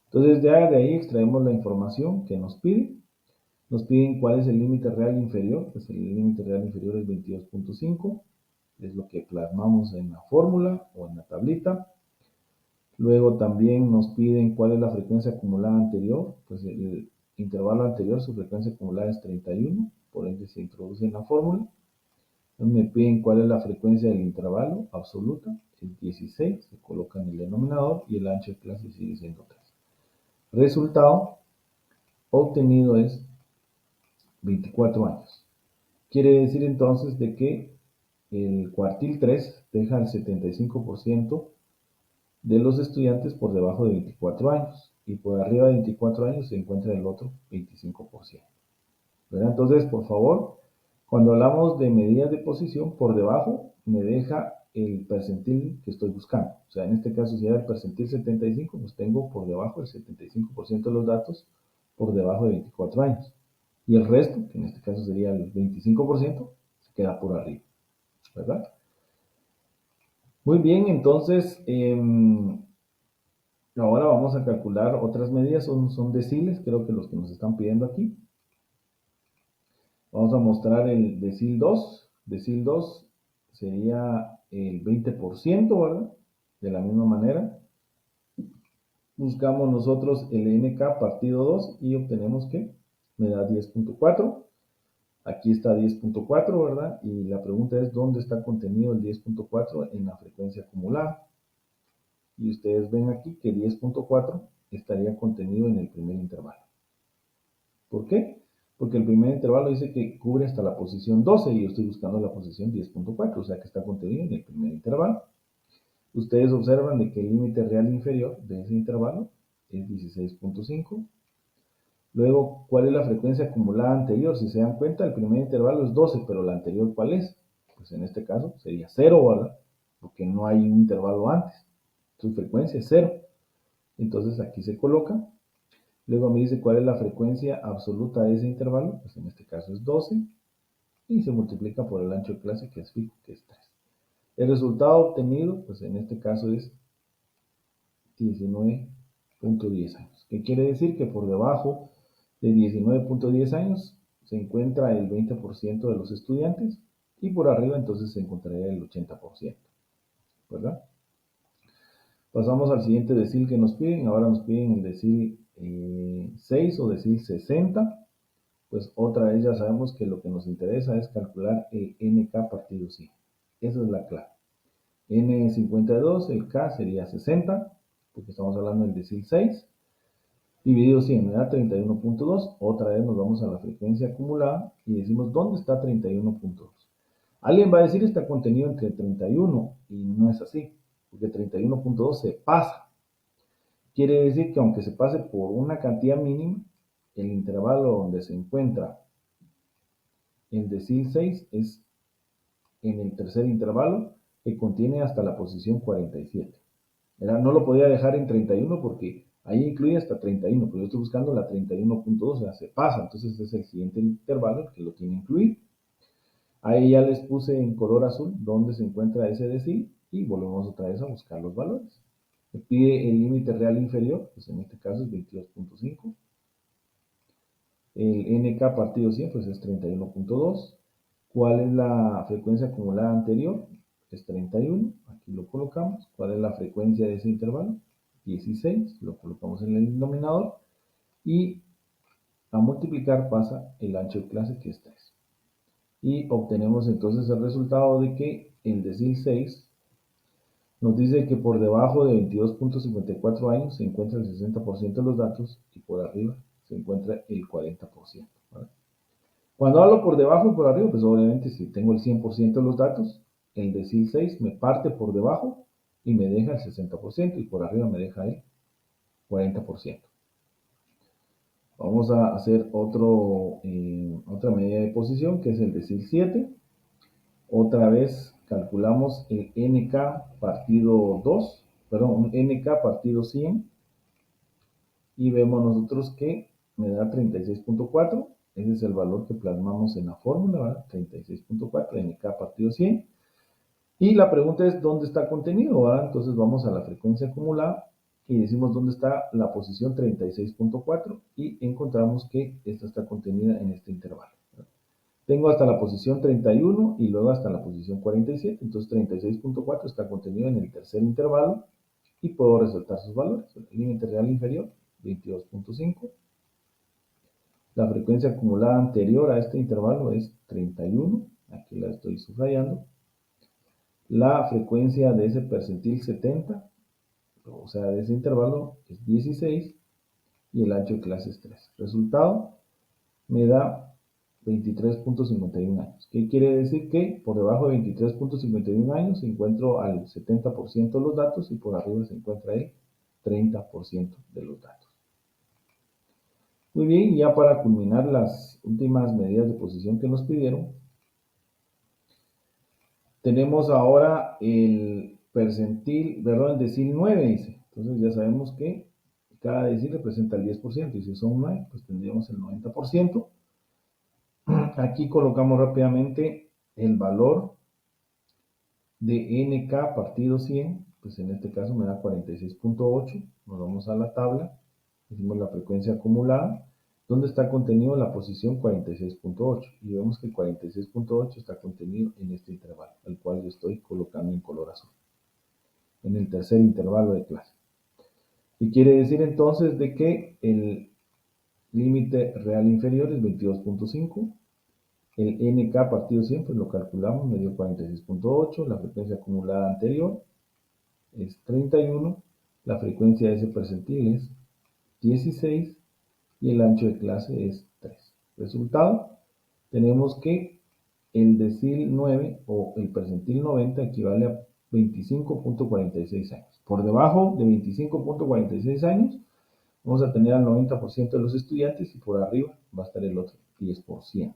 Entonces ya de ahí extraemos la información que nos pide. Nos piden cuál es el límite real inferior, pues el límite real inferior es 22.5, es lo que plasmamos en la fórmula o en la tablita. Luego también nos piden cuál es la frecuencia acumulada anterior, pues el intervalo anterior, su frecuencia acumulada es 31, por ende se introduce en la fórmula. Me piden cuál es la frecuencia del intervalo absoluta, es 16, se coloca en el denominador y el ancho de clase sigue siendo 3. Resultado obtenido es 24 años. Quiere decir entonces de que el cuartil 3 deja el 75% de los estudiantes por debajo de 24 años y por arriba de 24 años se encuentra el otro 25%. ¿Verdad? Entonces, por favor, cuando hablamos de medidas de posición, por debajo me deja el percentil que estoy buscando. O sea, en este caso, si era el percentil 75, pues tengo por debajo el 75% de los datos por debajo de 24 años. Y el resto, que en este caso sería el 25%, se queda por arriba. ¿Verdad? Muy bien, entonces, ahora vamos a calcular otras medidas, son deciles, creo que los que nos están pidiendo aquí. Vamos a mostrar el decil 2. Decil 2 sería el 20%, ¿verdad? De la misma manera. Buscamos nosotros el NK partido 2 y obtenemos que me da 10.4. Aquí está 10.4, ¿verdad? Y la pregunta es, ¿dónde está contenido el 10.4 en la frecuencia acumulada? Y ustedes ven aquí que 10.4 estaría contenido en el primer intervalo. ¿Por qué? Porque el primer intervalo dice que cubre hasta la posición 12 y yo estoy buscando la posición 10.4, o sea que está contenido en el primer intervalo. Ustedes observan de que el límite real inferior de ese intervalo es 16.5. Luego, ¿cuál es la frecuencia acumulada anterior? Si se dan cuenta, el primer intervalo es 12, pero la anterior, ¿cuál es? Pues en este caso sería 0, ¿verdad? Porque no hay un intervalo antes. Su frecuencia es 0. Entonces aquí se coloca. Luego me dice cuál es la frecuencia absoluta de ese intervalo. Pues en este caso es 12. Y se multiplica por el ancho de clase que es fijo, que es 3. El resultado obtenido, pues en este caso es 19.10 años. ¿Qué quiere decir? Que por debajo de 19.10 años se encuentra el 20% de los estudiantes y por arriba entonces se encontraría el 80%, ¿verdad? Pasamos al siguiente decil que nos piden. Ahora nos piden el decil 6 o decil 60. Pues otra vez ya sabemos que lo que nos interesa es calcular el NK partido 100. Esa es la clave. N 52, el K sería 60, porque estamos hablando del decil 6, dividido 100 me da 31.2. Otra vez nos vamos a la frecuencia acumulada y decimos, ¿dónde está 31.2? Alguien va a decir está contenido entre 31 y no es así, porque 31.2 se pasa. Quiere decir que aunque se pase por una cantidad mínima, el intervalo donde se encuentra el decil 6 es en el tercer intervalo que contiene hasta la posición 47. No lo podía dejar en 31 porque ahí incluye hasta 31, pero yo estoy buscando la 31.2, o sea, se pasa, entonces es el siguiente intervalo el que lo tiene incluido. Ahí ya les puse en color azul dónde se encuentra ese decil y volvemos otra vez a buscar los valores. Me pide el límite real inferior, pues en este caso es 22.5. El NK partido 100 pues es 31.2. ¿Cuál es la frecuencia acumulada anterior? Es 31, aquí lo colocamos. ¿Cuál es la frecuencia de ese intervalo? 16, lo colocamos en el denominador. Y a multiplicar pasa el ancho de clase que es 3. Y obtenemos entonces el resultado de que el decil 6 nos dice que por debajo de 22.54 años se encuentra el 60% de los datos y por arriba se encuentra el 40%. ¿Vale? Cuando hablo por debajo y por arriba, pues obviamente si tengo el 100% de los datos, el decil 6 me parte por debajo y me deja el 60% y por arriba me deja el 40%. Vamos a hacer otra medida de posición que es el decil 7. Otra vez calculamos el NK partido 2, perdón, NK partido 100 y vemos nosotros que me da 36.4. Ese es el valor que plasmamos en la fórmula, ¿verdad? 36.4 NK partido 100. Y la pregunta es, ¿dónde está contenido? ¿Verdad? Entonces vamos a la frecuencia acumulada y decimos dónde está la posición 36.4 y encontramos que esta está contenida en este intervalo. ¿Verdad? Tengo hasta la posición 31 y luego hasta la posición 47, entonces 36.4 está contenido en el tercer intervalo y puedo resaltar sus valores. El límite real inferior, 22.5. La frecuencia acumulada anterior a este intervalo es 31, aquí la estoy subrayando. La frecuencia de ese percentil 70, o sea, de ese intervalo es 16 y el ancho de clase es 3. Resultado me da 23.51 años. ¿Qué quiere decir? Que por debajo de 23.51 años encuentro al 70% de los datos y por arriba se encuentra el 30% de los datos. Muy bien, ya para culminar las últimas medidas de posición que nos pidieron, tenemos ahora el percentil, perdón, el decil 9 dice. Entonces ya sabemos que cada decil representa el 10% y si son 9, pues tendríamos el 90%. Aquí colocamos rápidamente el valor de NK partido 100, pues en este caso me da 46.8. Nos vamos a la tabla, decimos la frecuencia acumulada, donde está contenido la posición 46.8 y vemos que 46.8 está contenido en este intervalo, el cual yo estoy colocando en color azul, en el tercer intervalo de clase. Y quiere decir entonces de que el límite real inferior es 22.5. El NK partido 100, pues lo calculamos, me dio 46.8, la frecuencia acumulada anterior es 31, la frecuencia de ese percentil es 16 y el ancho de clase es 3. Resultado, tenemos que el decil 9 o el percentil 90 equivale a 25.46 años. Por debajo de 25.46 años vamos a tener al 90% de los estudiantes y por arriba va a estar el otro 10%.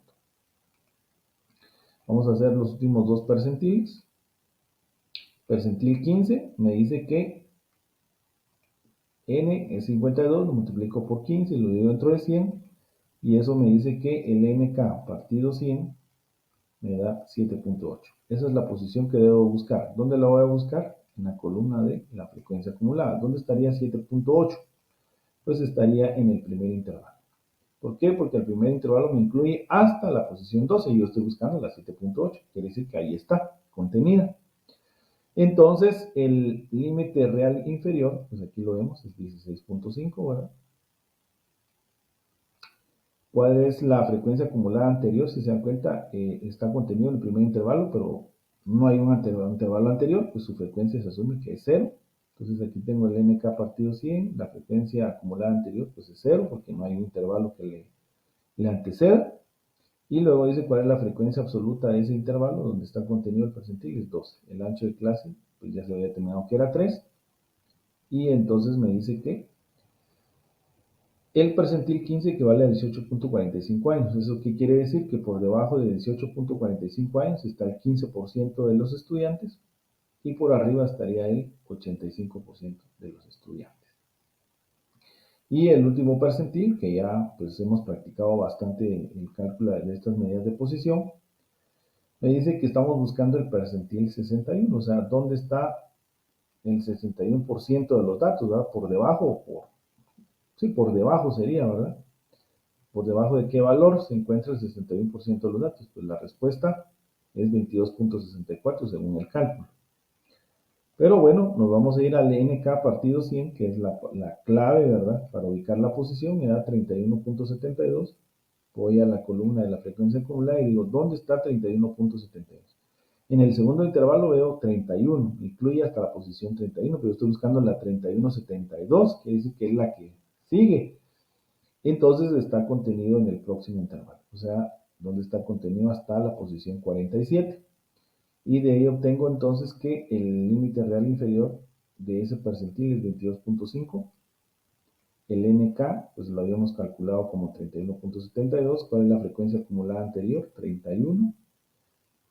Vamos a hacer los últimos dos percentiles. Percentil 15 me dice que n es 52, lo multiplico por 15 y lo divido dentro de 100. Y eso me dice que el nk partido 100 me da 7.8. Esa es la posición que debo buscar. ¿Dónde la voy a buscar? En la columna de la frecuencia acumulada. ¿Dónde estaría 7.8? Pues estaría en el primer intervalo. ¿Por qué? Porque el primer intervalo me incluye hasta la posición 12 y yo estoy buscando la 7.8. Quiere decir que ahí está, contenida. Entonces, el límite real inferior, pues aquí lo vemos, es 16.5, ¿verdad? ¿Cuál es la frecuencia acumulada anterior? Si se dan cuenta, está contenido en el primer intervalo, pero no hay un intervalo anterior, pues su frecuencia se asume que es 0. Entonces aquí tengo el nk partido 100, la frecuencia acumulada anterior pues es 0, porque no hay un intervalo que le anteceda. Y luego dice cuál es la frecuencia absoluta de ese intervalo donde está contenido el percentil, es 12. El ancho de clase, pues ya se había determinado que era 3. Y entonces me dice que el percentil 15 equivale a 18.45 años. ¿Eso qué quiere decir? Que por debajo de 18.45 años está el 15% de los estudiantes y por arriba estaría el 85% de los estudiantes. Y el último percentil, que ya pues hemos practicado bastante el cálculo de estas medidas de posición, me dice que estamos buscando el percentil 61, o sea, ¿dónde está el 61% de los datos? ¿Verdad? ¿Por debajo o por? Sí, por debajo sería, ¿verdad? ¿Por debajo de qué valor se encuentra el 61% de los datos? Pues la respuesta es 22.64 según el cálculo. Pero bueno, nos vamos a ir al nk partido 100, que es la clave, ¿verdad? Para ubicar la posición, me da 31.72. Voy a la columna de la frecuencia acumulada y digo, ¿dónde está 31.72? En el segundo intervalo veo 31, incluye hasta la posición 31, pero yo estoy buscando la 31.72, que dice que es la que sigue. Entonces está contenido en el próximo intervalo, o sea, donde está contenido hasta la posición 47. Y de ahí obtengo entonces que el límite real inferior de ese percentil es 22.5. El nk, pues lo habíamos calculado como 31.72. ¿Cuál es la frecuencia acumulada anterior? 31.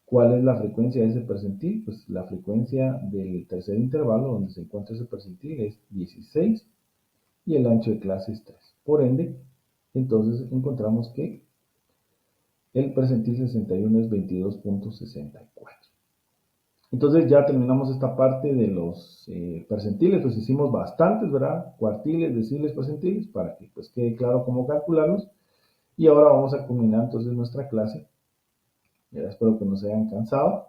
¿Cuál es la frecuencia de ese percentil? Pues la frecuencia del tercer intervalo donde se encuentra ese percentil es 16 y el ancho de clase es 3. Por ende, entonces encontramos que el percentil 61 es 22.64. Entonces ya terminamos esta parte de los percentiles, pues hicimos bastantes, ¿verdad? Cuartiles, deciles, percentiles, para que pues quede claro cómo calcularlos. Y ahora vamos a culminar entonces nuestra clase, ya espero que no se hayan cansado,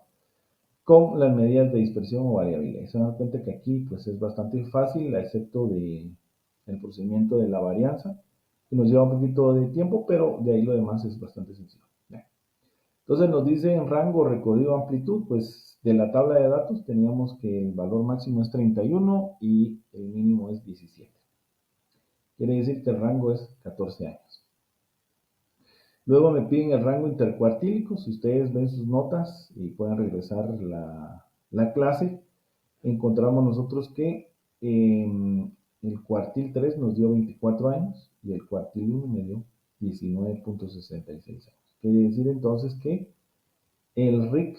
con las medidas de dispersión o variabilidad. Se dan cuenta que aquí pues es bastante fácil, excepto de el procedimiento de la varianza, que nos lleva un poquito de tiempo, pero de ahí lo demás es bastante sencillo. Entonces nos dice en rango, recorrido, amplitud, pues de la tabla de datos teníamos que el valor máximo es 31 y el mínimo es 17. Quiere decir que el rango es 14 años. Luego me piden el rango intercuartílico. Si ustedes ven sus notas y pueden regresar la clase, encontramos nosotros que el cuartil 3 nos dio 24 años y el cuartil 1 me dio 19.66 años. Quiere decir entonces que el RIC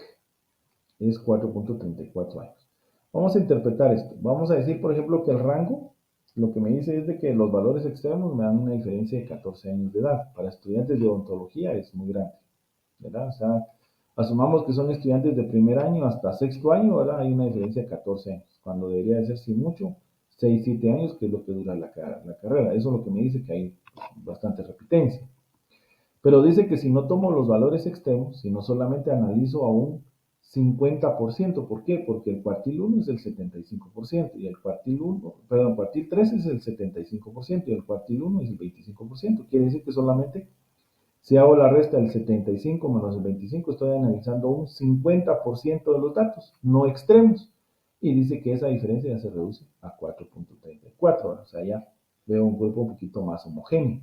es 4.34 años. Vamos a interpretar esto. Vamos a decir, por ejemplo, que el rango, lo que me dice es de que los valores extremos me dan una diferencia de 14 años de edad. Para estudiantes de odontología es muy grande, ¿verdad? O sea, asumamos que son estudiantes de primer año hasta sexto año, ¿verdad? Hay una diferencia de 14 años, cuando debería de ser, sin mucho, 6, 7 años, que es lo que dura la carrera. Eso es lo que me dice que hay bastante repitencia. Pero dice que si no tomo los valores extremos, sino solamente analizo a un 50%. ¿Por qué? Porque el cuartil 1 es el 75% y el cuartil 1, perdón, el cuartil 3 es el 75% y el cuartil 1 es el 25%. Quiere decir que solamente si hago la resta del 75 menos el 25, estoy analizando un 50% de los datos, no extremos. Y dice que esa diferencia ya se reduce a 4.34. O sea, ya veo un cuerpo un poquito más homogéneo.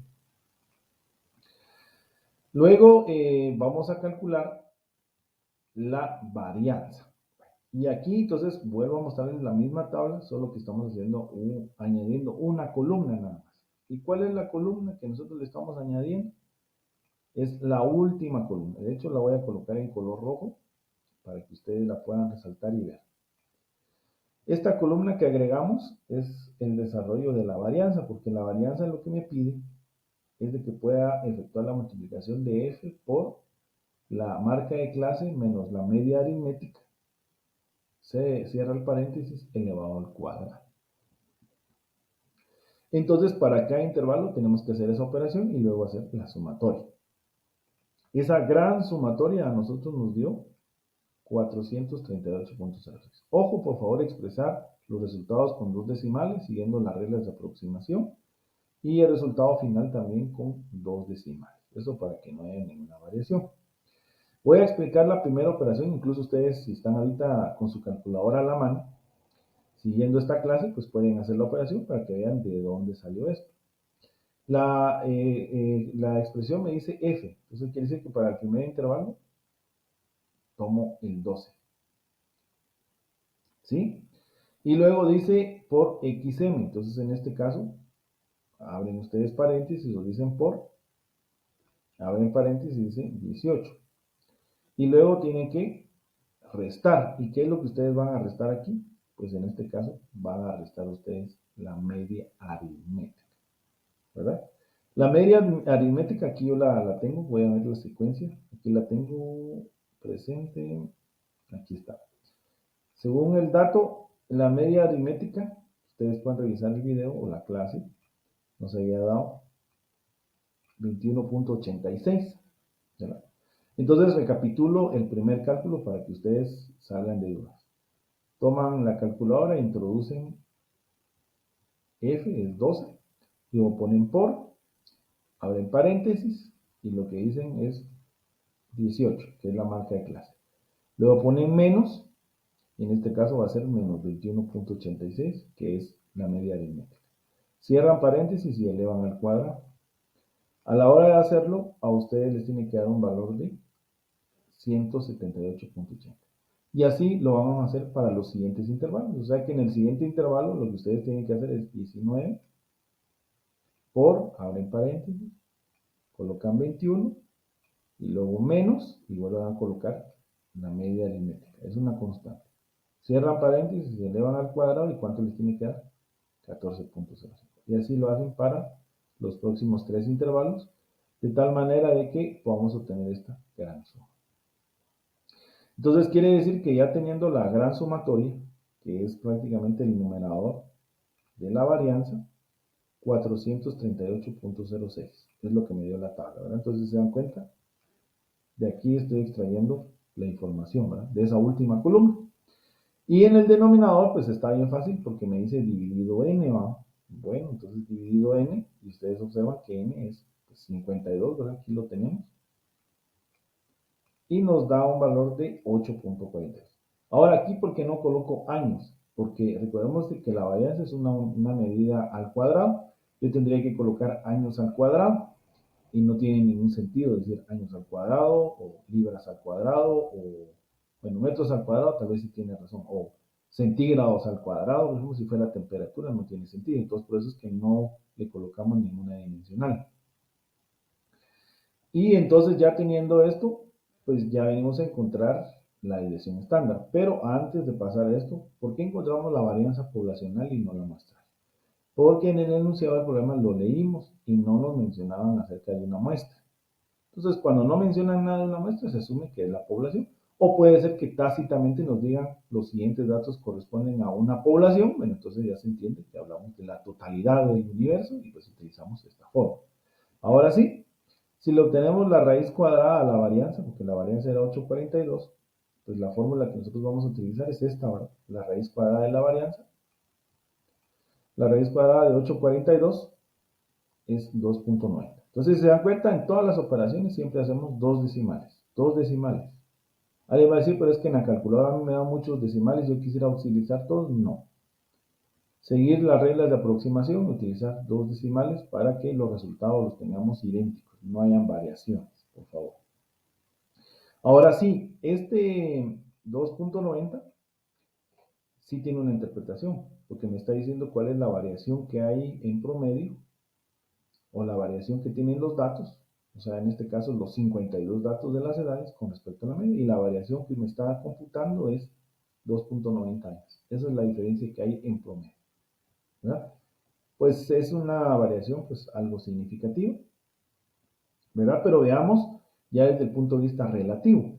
Luego vamos a calcular la varianza. Y aquí entonces vuelvo a mostrarles la misma tabla, solo que estamos añadiendo una columna nada más. ¿Y cuál es la columna que nosotros le estamos añadiendo? Es la última columna. De hecho, la voy a colocar en color rojo para que ustedes la puedan resaltar y ver. Esta columna que agregamos es el desarrollo de la varianza, porque la varianza lo que me pide es de que pueda efectuar la multiplicación de f por la marca de clase menos la media aritmética, se cierra el paréntesis, elevado al cuadrado. Entonces, para cada intervalo tenemos que hacer esa operación y luego hacer la sumatoria. Esa gran sumatoria a nosotros nos dio 438.06. Ojo, por favor, expresar los resultados con dos decimales, siguiendo las reglas de aproximación, y el resultado final también con dos decimales. Eso para que no haya ninguna variación. Voy a explicar la primera operación, incluso ustedes si están ahorita con su calculadora a la mano, siguiendo esta clase, pues pueden hacer la operación para que vean de dónde salió esto. La expresión me dice f, entonces quiere decir que para el primer intervalo tomo el 12, ¿sí? Y luego dice por xm, entonces en este caso, abren ustedes paréntesis o dicen por, abren paréntesis y dicen 18. Y luego tienen que restar. ¿Y qué es lo que ustedes van a restar aquí? Pues en este caso van a restar ustedes la media aritmética, ¿verdad? La media aritmética aquí yo la tengo, voy a ver la secuencia, aquí la tengo presente, aquí está. Según el dato, la media aritmética, ustedes pueden revisar el video o la clase, nos había dado 21.86, ¿verdad? Entonces recapitulo el primer cálculo para que ustedes salgan de dudas. Toman la calculadora e introducen f, es 12, luego ponen por, abren paréntesis y lo que dicen es 18, que es la marca de clase. Luego ponen menos, y en este caso va a ser menos 21.86, que es la media aritmética. Cierran paréntesis y elevan al cuadrado. A la hora de hacerlo, a ustedes les tiene que dar un valor de 178.80. Y así lo vamos a hacer para los siguientes intervalos. O sea que en el siguiente intervalo lo que ustedes tienen que hacer es 19 por, abren paréntesis, colocan 21 y luego menos y vuelven a colocar la media aritmética. Es una constante. Cierran paréntesis, se elevan al cuadrado y ¿cuánto les tiene que dar? 14.05. Y así lo hacen para los próximos tres intervalos, de tal manera de que podamos obtener esta gran suma. Entonces quiere decir que ya teniendo la gran sumatoria, que es prácticamente el numerador de la varianza, 438.06, es lo que me dio la tabla, ¿verdad? Entonces se dan cuenta, de aquí estoy extrayendo la información, ¿verdad? De esa última columna. Y en el denominador, pues está bien fácil porque me dice dividido n, ¿va? Bueno, entonces dividido n, y ustedes observan que n es 52, ¿verdad? Aquí lo tenemos. Y nos da un valor de 8.42. Ahora aquí, ¿por qué no coloco años? Porque recordemos que la varianza es una medida al cuadrado. Yo tendría que colocar años al cuadrado y no tiene ningún sentido decir años al cuadrado o libras al cuadrado o, bueno, metros al cuadrado, tal vez sí tiene razón, o centígrados al cuadrado, por ejemplo, si fuera temperatura no tiene sentido. Entonces, por eso es que no le colocamos ninguna dimensional. Y entonces ya teniendo esto, pues ya venimos a encontrar la desviación estándar. Pero antes de pasar a esto, ¿por qué encontramos la varianza poblacional y no la muestral? Porque en el enunciado del programa lo leímos y no nos mencionaban acerca de una muestra. Entonces, cuando no mencionan nada de una muestra, se asume que es la población. O puede ser que tácitamente nos digan los siguientes datos corresponden a una población. Bueno, entonces ya se entiende que hablamos de la totalidad del universo y pues utilizamos esta forma. Ahora sí, si le obtenemos la raíz cuadrada a la varianza, porque la varianza era 842, pues la fórmula que nosotros vamos a utilizar es esta, ¿verdad? La raíz cuadrada de la varianza. La raíz cuadrada de 842 es 2.90. Entonces, si se dan cuenta, en todas las operaciones siempre hacemos dos decimales. Dos decimales. Alguien va a decir, pero es que en la calculadora a mí me dan muchos decimales, yo quisiera utilizar todos. No. Seguir las reglas de aproximación, utilizar dos decimales para que los resultados los tengamos idénticos, no hayan variaciones. por favor. Ahora sí, este 2.90 sí tiene una interpretación, porque me está diciendo cuál es la variación que hay en promedio o la variación que tienen los datos, o sea, en este caso los 52 datos de las edades con respecto a la media, y la variación que me está computando es 2.90 años. Esa es la diferencia que hay en promedio, ¿verdad? Pues es una variación pues algo significativa, ¿verdad? Pero veamos ya desde el punto de vista relativo.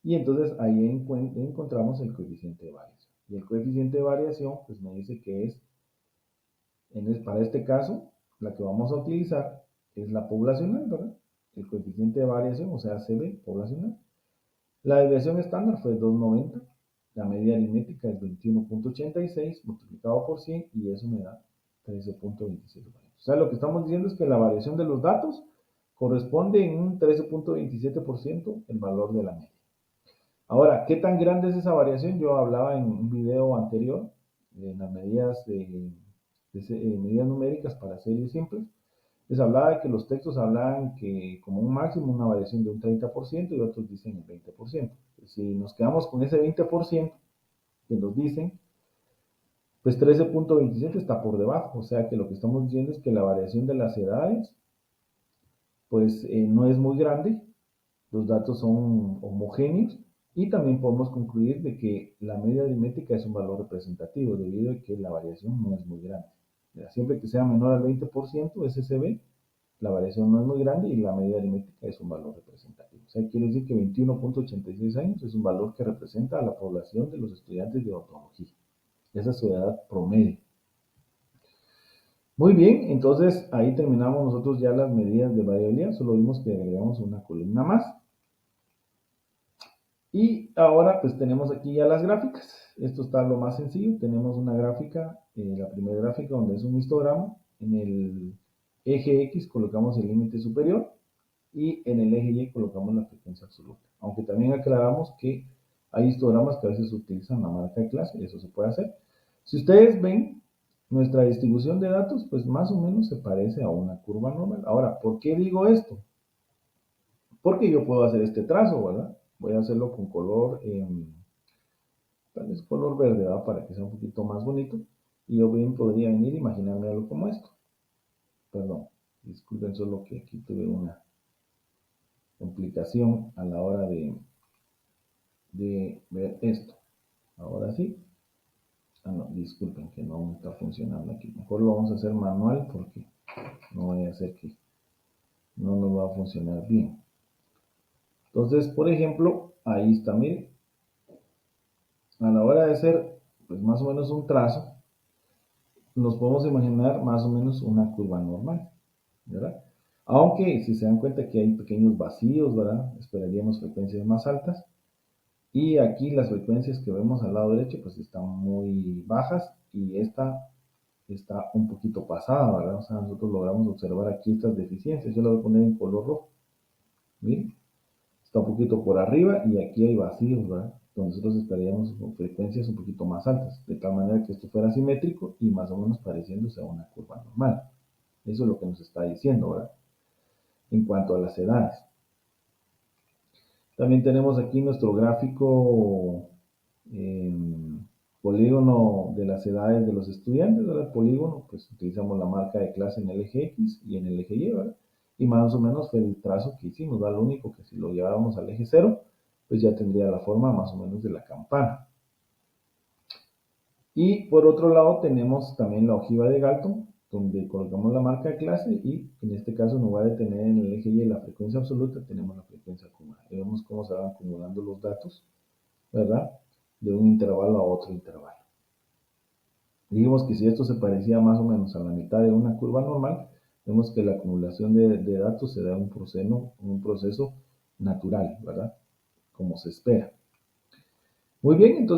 Y entonces ahí encontramos el coeficiente de variación. Y el coeficiente de variación pues me dice que es, para este caso, la que vamos a utilizar es la poblacional, ¿verdad? El coeficiente de variación, o sea, CB, poblacional. La desviación estándar fue 2.90, la media aritmética es 21.86 multiplicado por 100 y eso me da 13.27. O sea, lo que estamos diciendo es que la variación de los datos corresponde en un 13.27% el valor de la media. Ahora, ¿qué tan grande es esa variación? Yo hablaba en un video anterior de las medidas numéricas para series simples. Les hablaba de que los textos hablaban que como un máximo una variación de un 30% y otros dicen el 20%. Si nos quedamos con ese 20% que nos dicen, pues 13.27 está por debajo. O sea que lo que estamos diciendo es que la variación de las edades pues no es muy grande, los datos son homogéneos y también podemos concluir de que la media aritmética es un valor representativo debido a que la variación no es muy grande. Siempre que sea menor al 20% SCB, la variación no es muy grande y la media aritmética es un valor representativo. O sea, quiere decir que 21.86 años es un valor que representa a la población de los estudiantes de odontología. Esa es su edad promedio. Muy bien, entonces ahí terminamos nosotros ya las medidas de variabilidad, solo vimos que agregamos una columna más. Y ahora pues tenemos aquí ya las gráficas. Esto está lo más sencillo. Tenemos una gráfica, la primera gráfica donde es un histograma. En el eje X colocamos el límite superior y en el eje Y colocamos la frecuencia absoluta. Aunque también aclaramos que hay histogramas que a veces utilizan la marca de clase, eso se puede hacer. Si ustedes ven, nuestra distribución de datos pues más o menos se parece a una curva normal. Ahora, ¿por qué digo esto? Porque yo puedo hacer este trazo, ¿verdad? Voy a hacerlo con color, tal vez color verde, ¿verdad? Para que sea un poquito más bonito. Y yo bien podría venir e imaginarme algo como esto. Perdón, disculpen, solo que aquí tuve una complicación a la hora de ver esto. Ahora sí. Ah, no, disculpen que no está funcionando aquí. Mejor lo vamos a hacer manual porque no vaya a ser que no nos va a funcionar bien. Entonces, por ejemplo, ahí está, miren. A la hora de hacer, pues más o menos un trazo, nos podemos imaginar más o menos una curva normal, ¿verdad? Aunque si se dan cuenta que hay pequeños vacíos, ¿verdad? Esperaríamos frecuencias más altas. Y aquí las frecuencias que vemos al lado derecho pues están muy bajas y esta está un poquito pasada, ¿verdad? O sea, nosotros logramos observar aquí estas deficiencias. Yo la voy a poner en color rojo. Miren, está un poquito por arriba y aquí hay vacíos, ¿verdad? Donde nosotros estaríamos con frecuencias un poquito más altas, de tal manera que esto fuera simétrico y más o menos pareciéndose a una curva normal. Eso es lo que nos está diciendo, ¿verdad? En cuanto a las edades. También tenemos aquí nuestro gráfico polígono de las edades de los estudiantes, ¿verdad? El polígono, pues utilizamos la marca de clase en el eje X y en el eje Y, ¿verdad? Y más o menos fue el trazo que hicimos, ¿verdad? Lo único que si lo lleváramos al eje 0, pues ya tendría la forma más o menos de la campana. Y por otro lado tenemos también la ojiva de Galton, donde colocamos la marca de clase y en este caso en lugar de tener en el eje Y la frecuencia absoluta, tenemos la frecuencia acumulada. Y vemos cómo se van acumulando los datos, ¿verdad? De un intervalo a otro intervalo. Dijimos que si esto se parecía más o menos a la mitad de una curva normal, vemos que la acumulación de datos se da un proceso natural, ¿verdad? Como se espera. Muy bien, entonces